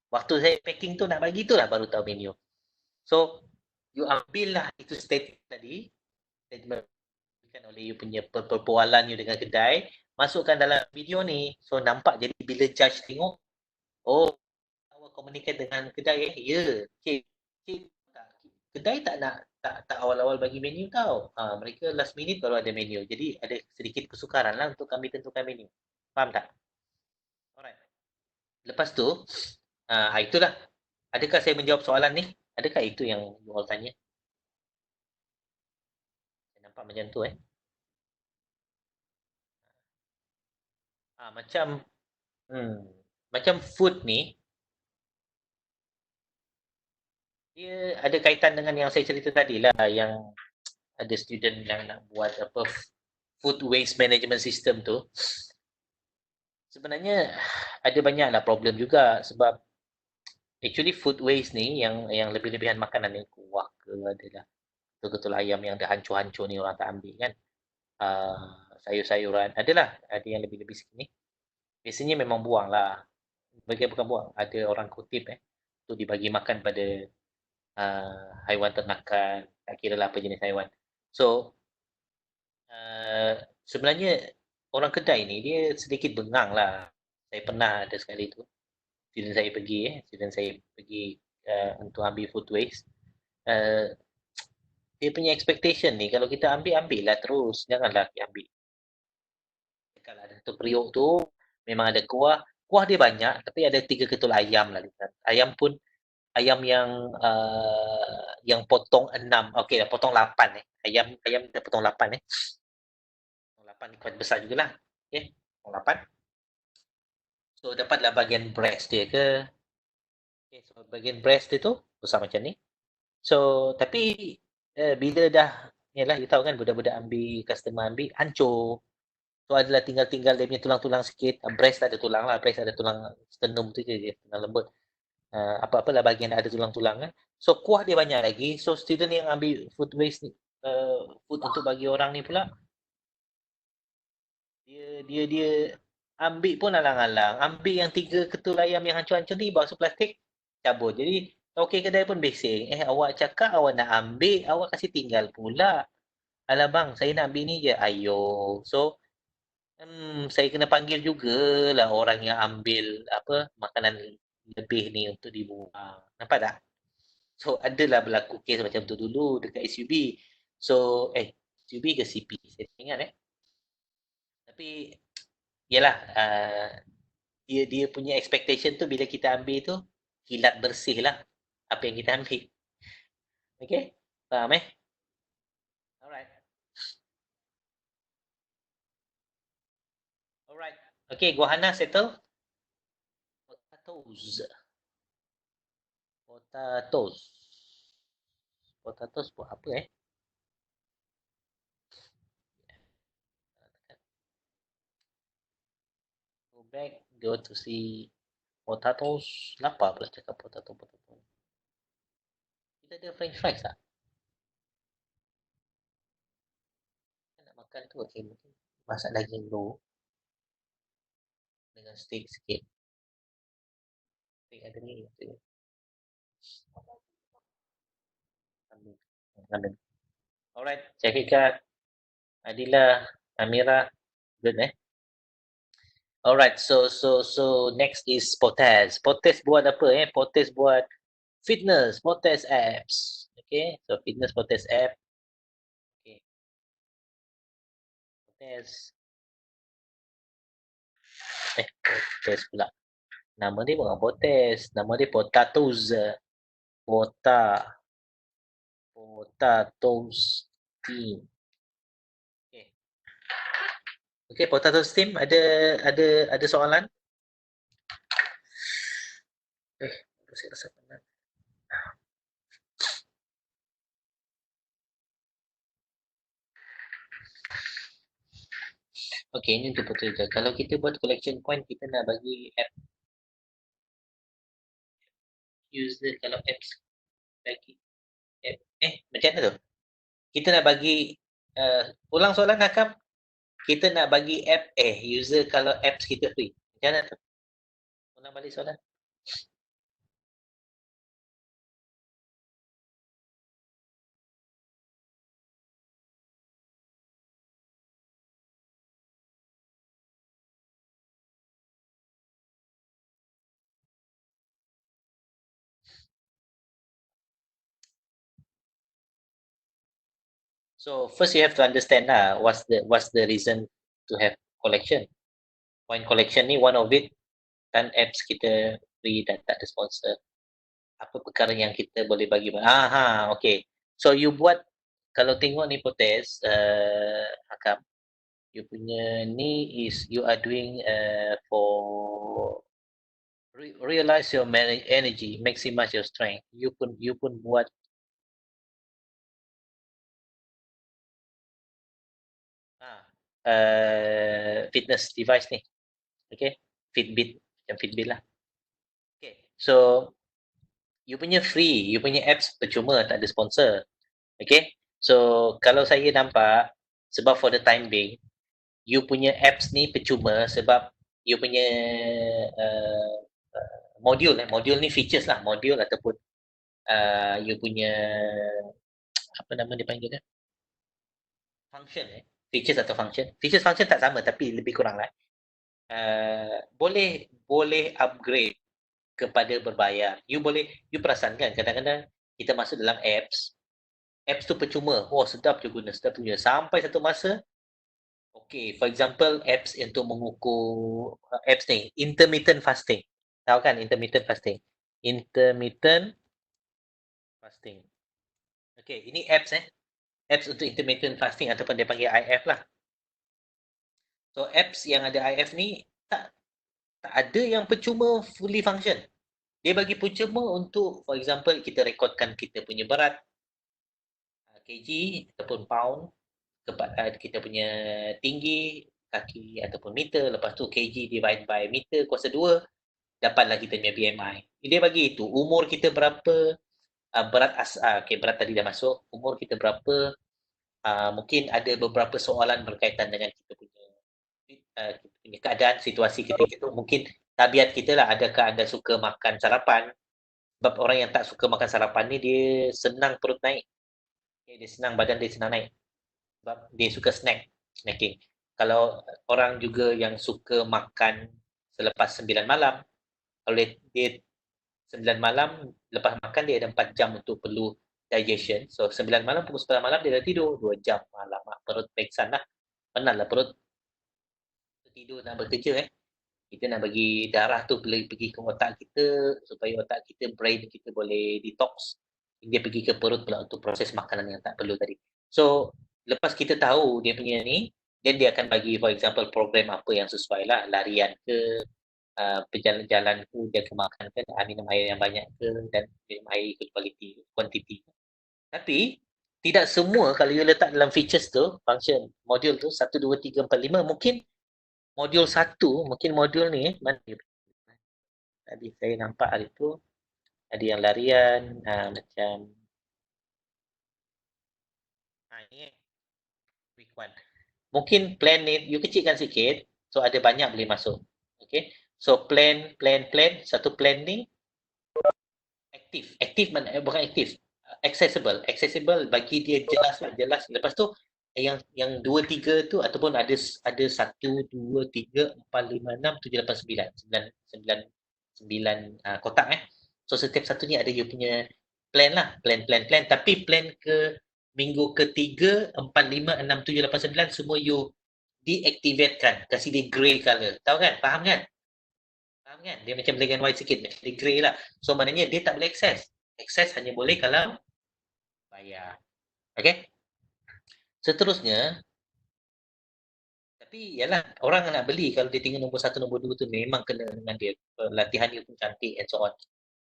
Waktu saya packing tu nak bagi tu lah baru tahu menu. So, you ambil lah itu statement tadi, statement oleh you punya perbualan you dengan kedai, masukkan dalam video ni. So, nampak jadi bila judge tengok, oh, awak communicate dengan kedai ya, cik, kedai tak awal-awal bagi menu tau. Mereka last minute baru ada menu. Jadi, ada sedikit kesukaran lah untuk kami tentukan menu. Faham tak? Alright. Lepas tu, itulah. Adakah saya menjawab soalan ni? Adakah itu yang you all tanya? Saya nampak macam tu macam food ni, dia ada kaitan dengan yang saya cerita tadi lah, yang ada student yang nak buat apa food waste management system tu. Sebenarnya ada banyaklah problem juga sebab Actually food waste ni yang lebih-lebihan makanan ni kuah ke adalah betul-betul ayam yang dah hancur-hancur ni orang tak ambil kan. Sayur-sayuran adalah ada yang lebih-lebih sikit ni. Biasanya memang buang lah. Bagi bukan buang, ada orang kutip tu dibagi makan pada haiwan ternakan, tak kira lah apa jenis haiwan. So sebenarnya orang kedai ni dia sedikit bengang lah. Saya pernah ada sekali tu. Student saya pergi untuk ambil food waste. Uh, dia punya expectation ni kalau kita ambil lah terus, janganlah ambil. Kalau ada satu periuk tu memang ada kuah, kuah dia banyak tapi ada 3 ketul ayam lah dekat. Ayam pun ayam yang potong 6, okey dah potong 8 Ayam ayam dah potong 8 Potong 8 kuat besar jugalah. Okey, potong 8. So dapatlah bahagian breast dia ke. Okay, so bahagian breast dia tu besar macam ni. So tapi bila dah yalah you tahu kan budak-budak ambil, customer ambil hancur. So adalah tinggal-tinggal dia punya tulang-tulang sikit. Breast tak ada tulang lah, breast ada tulang sternum tu je, tulang lembut. Apa-apalah bahagian ada tulang-tulang kan. So kuah dia banyak lagi. So student yang ambil food waste ni, food untuk bagi orang ni pula, dia ambil pun alang-alang. Ambil yang 3 ketul ayam yang hancur-hancur ni bawa plastik, cabut. Jadi okey kedai pun bising. Awak cakap awak nak ambil, awak kasih tinggal pula. Alah bang, saya nak ambil ni je. Ayo. So saya kena panggil jugalah orang yang ambil apa makanan lebih ni untuk dibuang. Nampak tak? So adalah berlaku kes macam tu dulu dekat SUB. So SUB ke CP? Saya tak ingat Tapi yalah dia dia punya expectation tu bila kita ambil tu kilat bersih lah apa yang kita ambil. Okay? Faham Alright. Alright. Okay, Guhana settle? Potatoes. Potatoes. Potatoes buat apa Go back, go to see potatoes. Lapar pula cakap potato. Kita ada french fries tak? Kita nak makan tu okay, mungkin masak daging dulu dengan steak sikit. Steak ada ni. Ambil. Alright, Syahika, Adila, Amira, good Alright, so next is Potes. Potes buat apa Potes buat fitness, Potes apps. Okay, so fitness Potes app. Okay, Potes. Potes pula. Nama dia bukan Potes, nama dia Potatoes. Potatoes team. Okay. Okay, Potatoes team ada soalan? Saya rasa penat. Okay, ini untuk betul je. Kalau kita buat collection point, kita nak bagi app user, kalau apps bagi app, macam mana tu? Kita nak bagi, ulang soalan Hakam. Kita nak bagi app, user kalau apps kita free. Macam mana tu? Ulang balik soalan. So first you have to understand lah what's the reason to have collection. Point collection ni one of it kan apps kita free dan tak ada sponsor. Apa perkara yang kita boleh bagi? Okay. So you buat kalau tengok ni Potes, Hakam, you punya ni is you are doing for realize your energy, maximize your strength. You pun buat fitness device ni. Okay, Fitbit, macam Fitbit lah. Okay, so You punya free, you punya apps percuma, tak ada sponsor. Okay? So, kalau saya nampak, sebab for the time being, you punya apps ni percuma sebab you punya uh, modul ni features lah, modul ataupun you punya apa nama dia panggil dia? Function features atau function tak sama tapi lebih kurang lah boleh upgrade kepada berbayar. You perasan kan kadang-kadang kita masuk dalam apps tu percuma. Oh sedap je guna, sedap punya. Sampai satu masa, okay, for example apps untuk mengukur apps ni intermittent fasting. Tahu kan intermittent fasting? Intermittent fasting. Okay, ini apps untuk intermittent fasting ataupun dia panggil IF lah. So apps yang ada IF ni tak ada yang percuma fully function. Dia bagi percuma untuk for example kita rekodkan kita punya berat kg ataupun pound, kita punya tinggi kaki ataupun meter, lepas tu kg divide by meter kuasa 2 dapatlah kita punya BMI. Dia bagi itu umur kita berapa, berat okay, berat tadi dah masuk, umur kita berapa, mungkin ada beberapa soalan berkaitan dengan kita punya keadaan, situasi ketika itu, mungkin tabiat kita lah, adakah anda suka makan sarapan, sebab orang yang tak suka makan sarapan ni dia senang perut naik, dia senang badan dia senang naik sebab dia suka snacking. Kalau orang juga yang suka makan selepas 9 malam, kalau dia 9 malam lepas makan dia ada 4 jam untuk perlu digestion, so 9 malam pukul 9 malam dia dah tidur 2 jam, alamak perut peksan lah, penatlah perut tidur nak bekerja kita nak bagi darah tu pergi ke otak kita supaya otak kita, brain kita boleh detox, dia pergi ke perut pula untuk proses makanan yang tak perlu tadi. So lepas kita tahu dia punya ni, then dia akan bagi for example program apa yang sesuai lah, larian ke, berjalan-jalan ke, jaga makan ke, minum air yang banyak ke, dan minum air ikut kuantiti. Tapi tidak semua kalau you letak dalam features tu, function, modul tu 1, 2, 3, 4, 5, mungkin modul 1, mungkin modul ni mana tadi saya nampak hari tu ada yang larian macam ni week 1. Mungkin plan ni you kecilkan sikit so ada banyak boleh masuk. Okay. So plan satu plan ni aktif mana bukan aktif, accessible bagi dia jelas. Lepas tu yang 2 3 tu ataupun ada 1 2 3 4 5 6 7 8 9 kotak So setiap satu ni ada you punya plan lah, plan tapi plan ke minggu ketiga 4 5 6 7 8 9 semua you deactivatekan, kasih dia grey color. Tahu kan? Faham kan? Dia macam black and white sikit, macam dia grey lah. So maknanya dia tak boleh access hanya boleh kalau bayar. Okay? Seterusnya, tapi yalah orang nak beli kalau dia tengok nombor 1 nombor 2 tu memang kena dengan dia, latihan dia pun cantik and so on,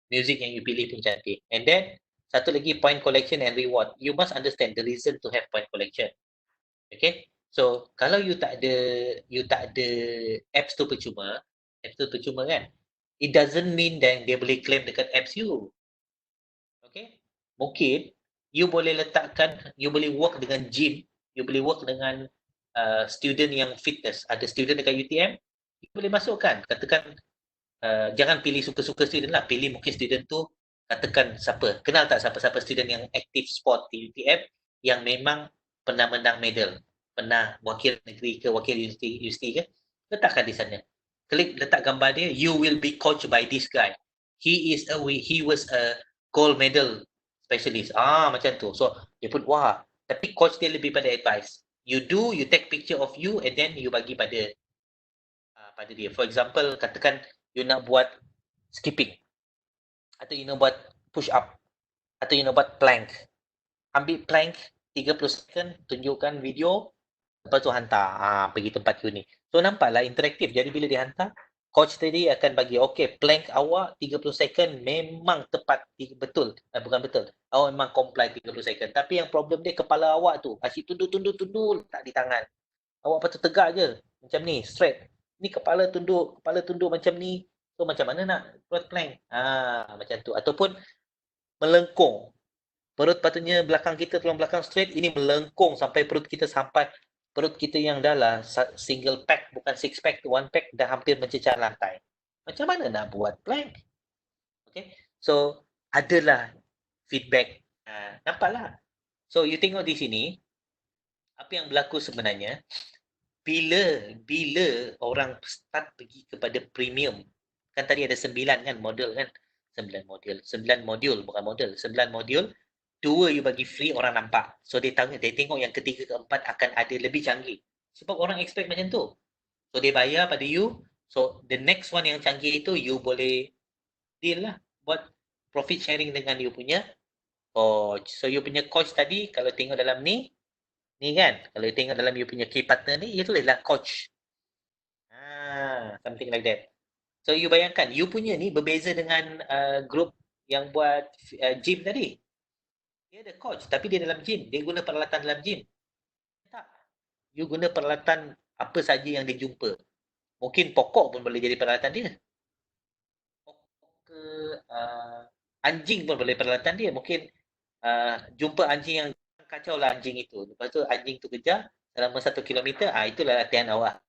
music yang you pilih pun cantik. And then satu lagi point collection and reward. You must understand the reason to have point collection. Okay? So kalau you tak ada apps tu percuma kan, it doesn't mean that dia boleh claim dekat apps you. Okay? Mungkin you boleh work dengan gym, you boleh work dengan student yang fitness, ada student dekat UTM, you boleh masukkan, katakan jangan pilih suka-suka student lah, pilih mungkin student tu, katakan siapa, kenal tak siapa-siapa student yang aktif sport di UTM yang memang pernah menang medal, pernah wakil negeri ke, wakil universiti ke, letakkan di sana, letak gambar dia, you will be coached by this guy, he was a gold medal specialist, macam tu. So dia pun wah, tapi coach dia lebih pada advice, you take picture of you and then you bagi pada dia. For example, katakan you nak buat skipping, atau you nak buat push up, atau you nak buat plank, ambil plank 30 second, tunjukkan video, lepas tu hantar pergi tempat you ni. So nampaklah interaktif. Jadi bila dia hantar, coach tadi akan bagi, okay, plank awak 30 second memang tepat, betul, bukan betul, awak memang comply 30 second, tapi yang problem dia kepala awak tu asyik tunduk tak di tangan, awak patut tegak je macam ni, straight, ni kepala tunduk macam ni, so macam mana nak buat plank, macam tu. Ataupun melengkung. Perut patutnya belakang kita, tulang belakang straight, ini melengkung sampai perut kita yang dah lah single pack, bukan six pack, one pack dah hampir mencecar lantai. Macam mana nak buat plank? Okay, so adalah feedback. Nampaklah. So you tengok di sini, apa yang berlaku sebenarnya, bila orang start pergi kepada premium, kan tadi ada 9 kan model kan, 9 modul bukan model, 9 modul, 2 you bagi free, orang nampak. So dia tengok yang ketiga keempat akan ada lebih canggih. Sebab orang expect macam tu. So dia bayar pada you, so the next one yang canggih itu you boleh deal lah, buat profit sharing dengan you punya coach. So you punya coach tadi kalau tengok dalam ni kan, kalau you tengok dalam you punya key partner ni, you tulislah coach. Something like that. So you bayangkan, you punya ni berbeza dengan group yang buat gym tadi. Dia ada coach, tapi dia dalam gym. Dia guna peralatan dalam gym. Tak. You guna peralatan apa saja yang dia jumpa. Mungkin pokok pun boleh jadi peralatan dia. Pokok ke anjing pun boleh peralatan dia. Mungkin jumpa anjing yang kacau lah anjing itu. Lepas tu anjing tu kejar selama 1 kilometer, itulah latihan awak.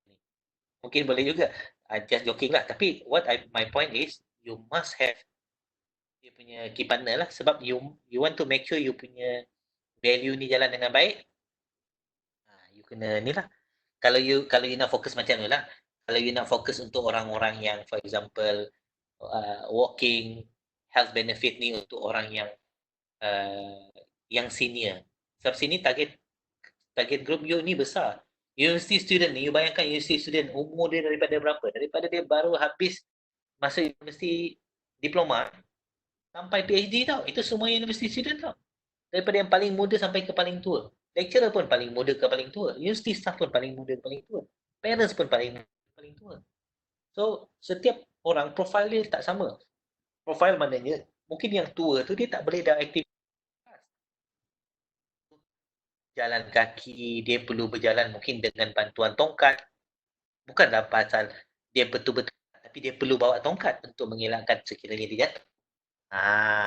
Mungkin boleh juga. Just joking lah. Tapi my point is, you must have dia punya key partner lah. Sebab you want to make sure you punya value ni jalan dengan baik. You kena ni lah. Kalau you nak fokus macam ni lah. Kalau you nak fokus untuk orang-orang yang for example walking health benefit ni untuk orang yang senior. Sebab sini target group you ni besar. University student ni, you bayangkan university student umur dia daripada berapa? Daripada dia baru habis masa universiti diploma sampai PhD tau. Itu semua university student tau. Daripada yang paling muda sampai ke paling tua. Lecturer pun paling muda ke paling tua. University staff pun paling muda ke paling tua. Parents pun paling tua. So, setiap orang profil dia tak sama. Profil maknanya, mungkin yang tua tu dia tak boleh dah aktif. Jalan kaki, dia perlu berjalan mungkin dengan bantuan tongkat. Bukanlah pasal dia betul-betul, tapi dia perlu bawa tongkat untuk mengelakkan sekiranya dia jatuh.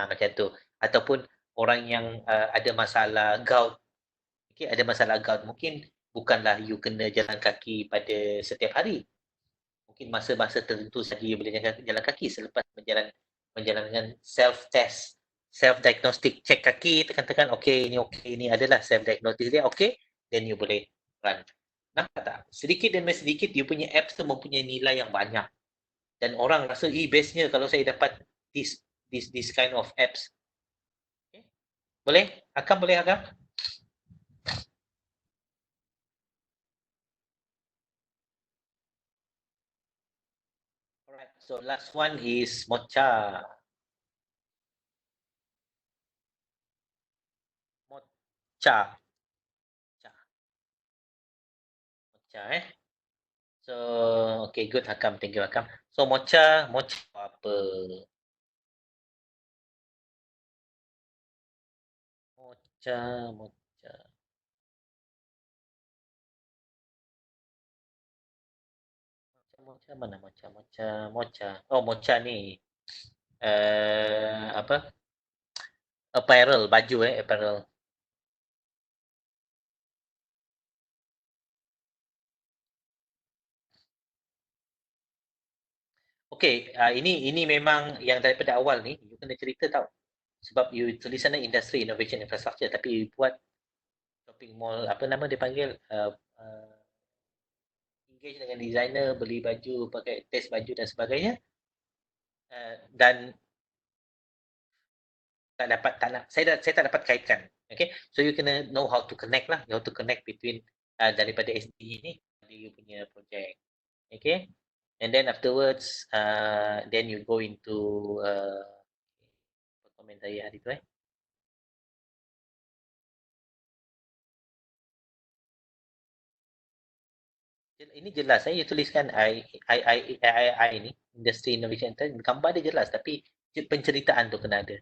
Macam tu. Ataupun orang yang ada masalah gout. Okay, ada masalah gout. Mungkin bukanlah you kena jalan kaki pada setiap hari. Mungkin masa-masa tertentu saja you boleh jalan kaki selepas menjalankan self-test, self-diagnostic, cek kaki, tekan-tekan, ini adalah self-diagnostic dia, then you boleh run. Nampak tak? Sedikit demi sedikit, you punya apps tu mempunyai nilai yang banyak. Dan orang rasa, bestnya kalau saya dapat this kind of apps. Okay? Boleh? Boleh Akam? Alright, so last one is Mocha. Mocha. So, okay, good Hakam. Thank you Hakam. So, Mocha apa? Mocha. Mocha mana Mocha. Oh, Mocha ni. Apa? Apparel, baju apparel. Okay, ini memang yang daripada awal ni, you kena cerita tau. Sebab you tulis sana industry, innovation, infrastructure, tapi you buat shopping mall, apa nama dia panggil, engage dengan designer, beli baju, pakai test baju dan sebagainya. Dan saya tak dapat kaitkan. Okay, so you kena know how to connect lah. You have to connect between daripada SDE ni, you punya project. Okay, and then afterwards, then you go into komen saya hari tu Ini jelas saya tuliskan I ni Industry Innovation Center, gambar dia jelas tapi penceritaan tu kena ada.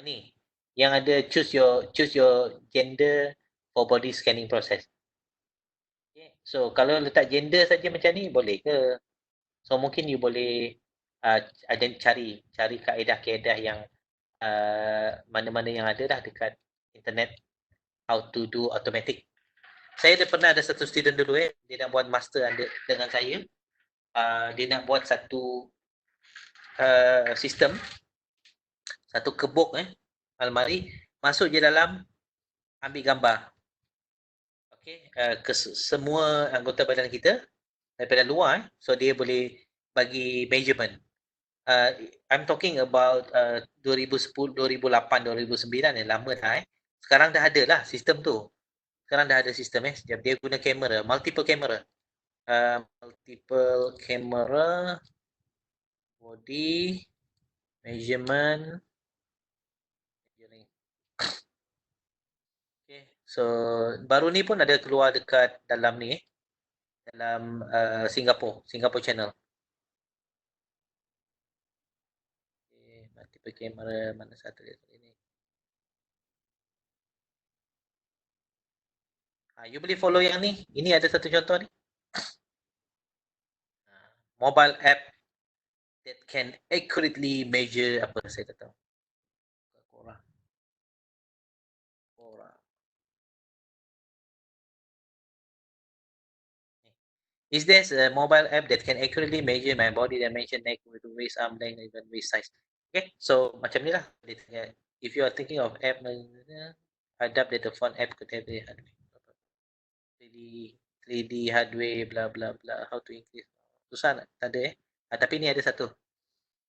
Ini yang ada choose your gender for body scanning process. Okay. So kalau letak gender saja macam ni boleh ke? So mungkin you boleh ada cari kaedah-kaedah yang mana-mana yang ada dah dekat internet, how to do automatic. Saya pernah ada satu student dulu dia nak buat master dengan saya. Dia nak buat satu sistem, satu kebok almari, masuk je dalam, ambil gambar. Okay, ke semua anggota badan kita daripada luar, so dia boleh bagi measurement. I'm talking about 2010, 2008, 2009 lama dah Sekarang dah ada lah sistem tu. Sekarang dah ada sistem Sekejap, dia guna kamera, multiple camera. Multiple camera, body, measurement. Okay. So, baru ni pun ada keluar dekat dalam ni dalam Singapore channel. Okay. Multiple camera, mana satu dia ni. You boleh follow yang ni. Ini ada satu contoh ni. Mobile app that can accurately measure apa saya tak tahu. Quora. Is there a mobile app that can accurately measure my body dimension, neck, waist, arm length, even waist size? Okay, so macam ni lah. If you are thinking of app, adapt data font app could have 3D hardware, blah blah blah. How to increase? Susah tak ada tapi ni ada satu.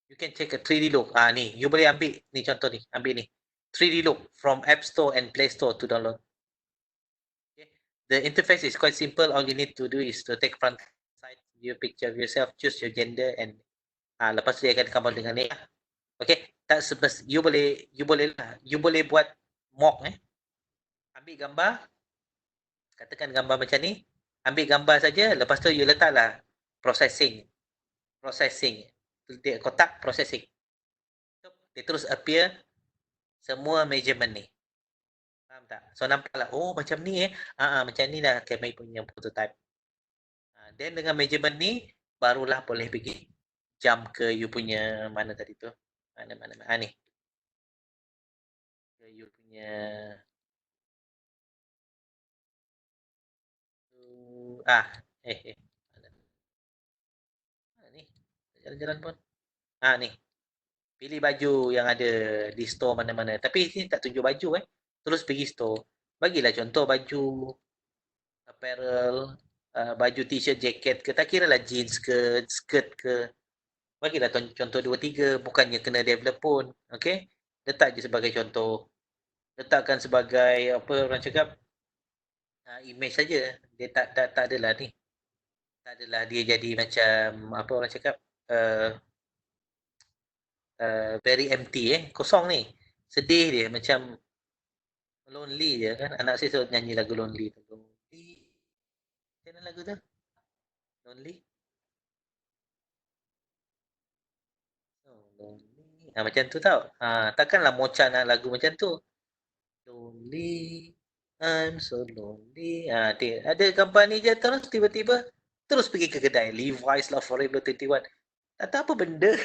You can check a 3D look. Ni, you boleh ambil ni contoh ni, ambil ni. 3D look from App Store and Play Store to download. Okay. The interface is quite simple. All you need to do is to take front side view picture of yourself, choose your gender and lepas tu dia akan come out dengan ni. Okay, tak you boleh buat mock Ambil gambar, katakan gambar macam ni, ambil gambar saja, lepas tu you letaklah processing. Dia kotak processing. Dia terus appear semua measurement ni. Faham tak? So nampaklah, macam ni macam ni lah kami punya prototype. Then dengan measurement ni, barulah boleh pergi jump ke you punya mana tadi tu. Mana ni. Ke you punya ni. Jalan-jalan pun. Ni. Pilih baju yang ada di store mana-mana. Tapi sini tak tunjuk baju Terus pergi store. Bagilah contoh baju apparel, baju t-shirt, jaket ke, tak kira lah jeans ke, skirt ke. Bagilah contoh 2-3, bukannya kena develop pun. Okay? Letak je sebagai contoh. Letakkan sebagai, apa orang cakap, image saja. Dia tak adalah ni. Tak adalah dia jadi macam, apa orang cakap, very empty kosong ni. Sedih dia, macam lonely je kan. Anak saya selalu nyanyi lagu lonely tu. Macam mana lagu tu? Lonely? Lonely. Macam tu tau. Takkanlah Mocha nak lagu macam tu. Lonely, I'm so lonely. Ada gambar ni je terus tiba-tiba terus pergi ke kedai. Levi's lah, Forever 21. Tak tahu apa benda.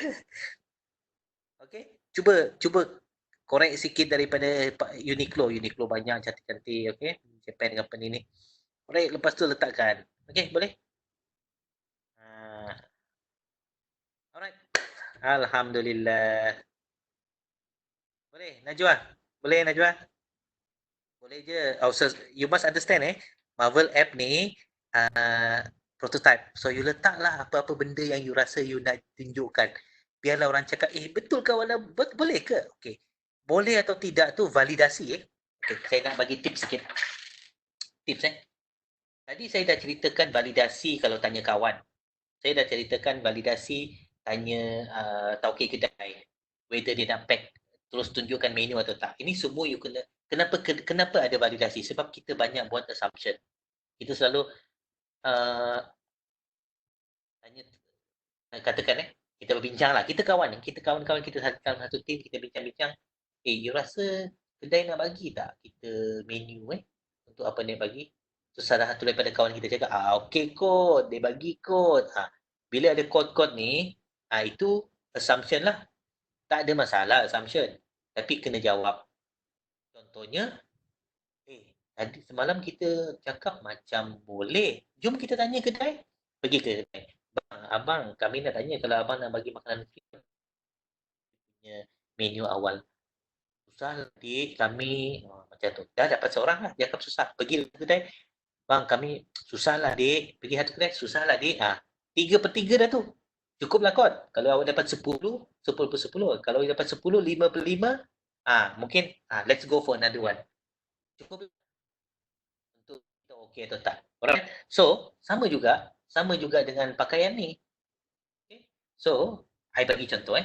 Okay. Cuba korek sikit daripada Uniqlo. Uniqlo banyak cantik-cantik. Okay. Japan company ni. Korek lepas tu letakkan. Okay, boleh? Alright. Alhamdulillah. Boleh, Najwa? Boleh, Najwa? Boleh je. So you must understand Marvel app ni prototype. So you letaklah apa-apa benda yang you rasa you nak tunjukkan. Biarlah orang cakap, betul kawan, boleh ke? Okay. Boleh atau tidak tu validasi Okay, saya nak bagi tips sikit. Tips Tadi saya dah ceritakan validasi kalau tanya kawan. Saya dah ceritakan validasi tanya tauke kedai. Whether dia nak pack terus tunjukkan menu atau tak. Ini semua you kena. Kenapa ada validasi? Sebab kita banyak buat assumption. Kita selalu tanya, katakan kita berbincang lah. Kita kawan kita satu tim, kita bincang-bincang. You rasa kedai nak bagi tak kita menu untuk apa dia bagi? So salah satu daripada kawan kita cakap, okey kot, dia bagi kod. Bila ada kod-kod ni, itu assumption lah. Tak ada masalah assumption. Tapi kena jawab. Contohnya, tadi semalam kita cakap macam boleh. Jom kita tanya kedai. Pergi ke kedai. Bang, abang, kami nak tanya kalau abang nak bagi makanan kita punya menu awal. Susah dik, kami macam tu. Dah dapat seorang lah, dia cakap susah. Pergi ke kedai. Bang, kami susah lah dik. Pergi satu kedai, susah lah dik. 3/3 dah tu. Cukup lah kot. Kalau awak dapat 10, 10/10. Kalau awak dapat 10, 5/5, mungkin let's go for another one. Cukup untuk kita okey atau tak. Alright. So, sama juga dengan pakaian ni. Okay. So, I bagi contoh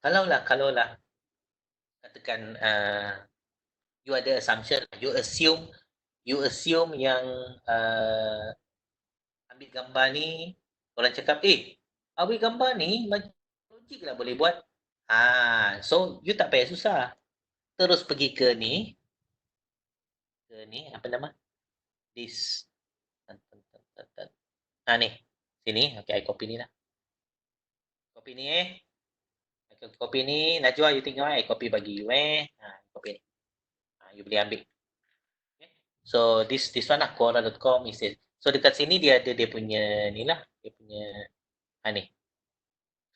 Kalaulah katakan you ada assumption, you assume yang ambil gambar ni, orang cakap, ambil gambar ni macam logik lah boleh buat. So you tak payah susah. Terus pergi ke ni, apa nama? This. Ni. Sini. Okay, I copy ni lah. Copy ni Copy ni. Najwa, you tengok I copy bagi you copy ni. You boleh ambil. Okay. So this one lah, Quora.com is it. So dekat sini dia ada dia punya ni lah. Dia punya ni.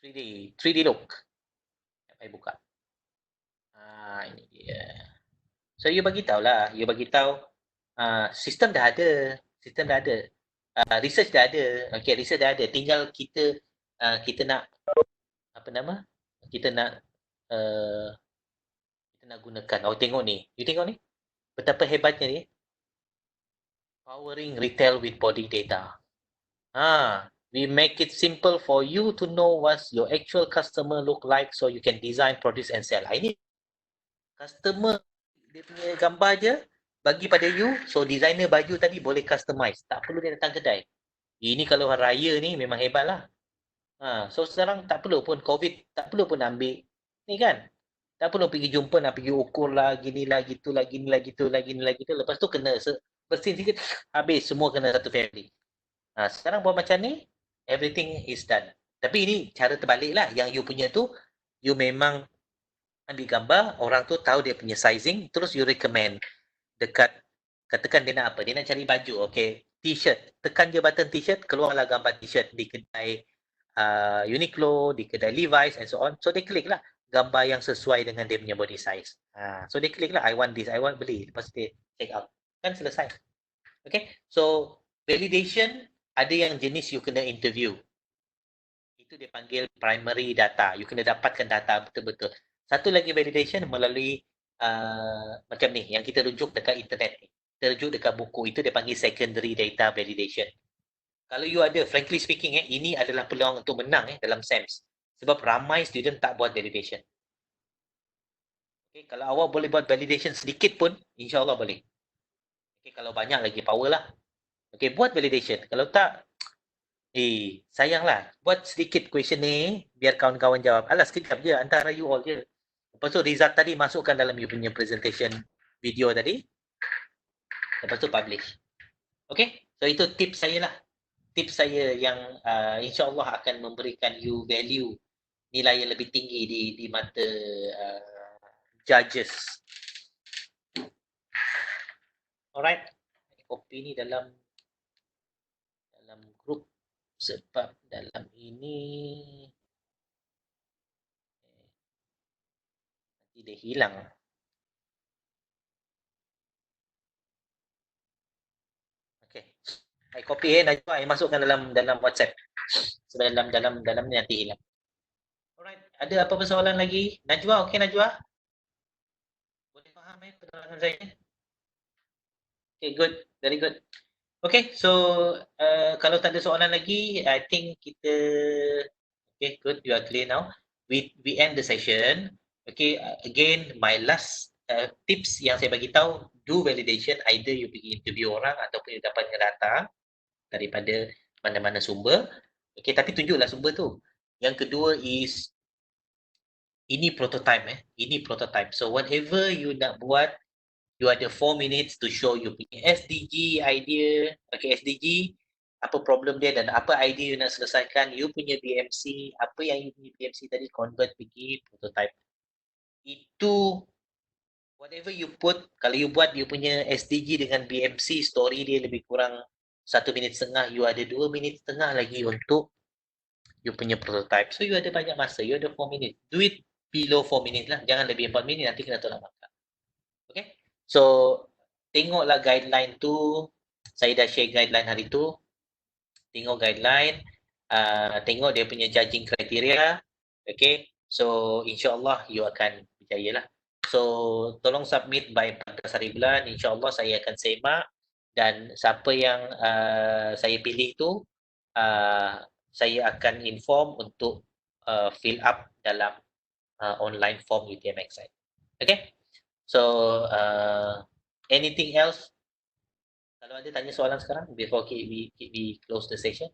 3D look. Saya buka. Ini dia. So you bagi tahu lah. You bagi tahu sistem dah ada. Research dah ada. Okay, research dah ada. Tinggal kita nak apa nama? Kita nak gunakan. Tengok ni. You tengok ni. Betapa hebatnya ni. Powering retail with body data. We make it simple for you to know what your actual customer look like so you can design, produce and sell. Ini customer dia punya gambar je bagi pada you, so designer baju tadi boleh customize. Tak perlu dia datang kedai. Ini kalau hari raya ni memang hebat lah. So sekarang tak perlu pun COVID, tak perlu pun ambil ni kan. Tak perlu pergi jumpa, nak pergi ukur lah, gini lah, gitu lah, gini lah, gitu lah, gini lah, gitu. Lepas tu kena bersin sikit, habis semua kena satu family. Sekarang buat macam ni, everything is done. Tapi ini cara terbalik lah. Yang you punya tu, you memang ambil gambar, orang tu tahu dia punya sizing, terus you recommend dekat, katakan dia nak apa? Dia nak cari baju, okay. T-shirt. Tekan je button t-shirt, keluarlah gambar t-shirt di kedai Uniqlo, di kedai Levi's and so on. So dia klik lah gambar yang sesuai dengan dia punya body size. So dia klik lah, I want this, I want beli. Lepas dia check out. Kan selesai. Okay. So validation, ada yang jenis you kena interview. Itu dia panggil primary data. You kena dapatkan data betul-betul. Satu lagi validation melalui macam ni, yang kita rujuk dekat internet ni. Kita rujuk dekat buku. Itu dia panggil secondary data validation. Kalau you ada, frankly speaking, ini adalah peluang untuk menang dalam SAMS. Sebab ramai student tak buat validation. Okay, kalau awak boleh buat validation sedikit pun, insyaAllah boleh. Okay, kalau banyak lagi power lah. Okay, buat validation. Kalau tak, sayanglah. Buat sedikit question ni, biar kawan-kawan jawab. Alah, sekejap je, antara you all je. Lepas tu result tadi masukkan dalam you punya presentation video tadi. Lepas tu publish. Okay, so itu tips saya lah. Tips saya yang insyaAllah akan memberikan you value, nilai yang lebih tinggi di mata judges. Alright, copy ni dalam grup sebab dalam ini nanti dia hilang. Okay, I copy Najwa, I masukkan dalam WhatsApp. Sebab dalam ni nanti hilang. Alright, ada apa persoalan lagi? Najwa, okay Najwa? Boleh faham penerangan saya? Okay, good. Very good. Okay, so kalau tak ada soalan lagi, I think kita okay, good. You are clear now. We end the session. Okay, again, my last tips yang saya bagi tahu, do validation. Either you pergi interview orang ataupun you dapat data daripada mana-mana sumber. Okay, tapi tunjuklah sumber tu. Yang kedua is ini prototype. Ini prototype. So whatever you nak buat, you ada 4 minutes to show you punya SDG idea. Okay, SDG apa problem dia dan apa idea you nak selesaikan, you punya BMC, apa yang you punya BMC tadi convert pergi prototype. Itu whatever you put, kalau you buat you punya SDG dengan BMC, story dia lebih kurang 1.5 minit, you ada 2.5 minit lagi untuk you punya prototype. So you ada banyak masa, you ada 4 minit. Do it below 4 minit lah, jangan lebih 4 minit, nanti kena tolak makan. Okay? So, tengoklah guideline tu, saya dah share guideline hari tu, tengok guideline, tengok dia punya judging criteria, okay? So, insyaAllah you akan berjaya lah. So, tolong submit by 14 hari bulan, insyaAllah saya akan semak dan siapa yang saya pilih tu, saya akan inform untuk fill up dalam online form UTM-X site. Okay? So, anything else? Kalau ada tanya soalan sekarang before we close the session.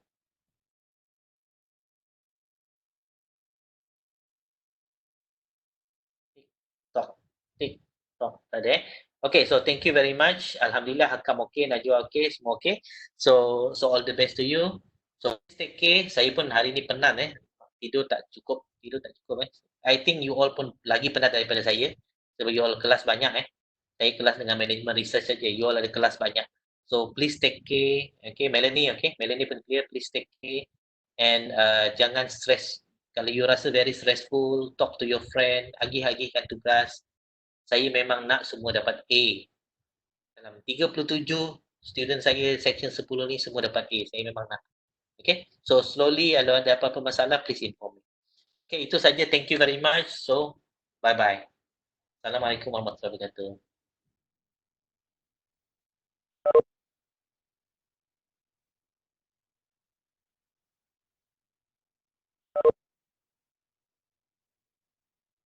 TikTok tadi. Okay, so thank you very much. Alhamdulillah, Hakam okay, Najwa okay, semua okay. So all the best to you. So please take care. Saya pun hari ni penat tidur tak cukup I think you all pun lagi penat daripada saya. Sebab you all kelas banyak Saya kelas dengan management research saja. You all ada kelas banyak. So please take care. Okay, Melanie pun clear. Please take care and jangan stress. Kalau you rasa very stressful, talk to your friend, agih-agihkan tugas. Saya memang nak semua dapat A. Dalam 37 student saya section 10 ni semua dapat A. Saya memang nak. Okay, so slowly kalau ada apa-apa masalah, please inform me. Okay, itu saja. Thank you very much. So, bye-bye. Assalamualaikum warahmatullahi wabarakatuh.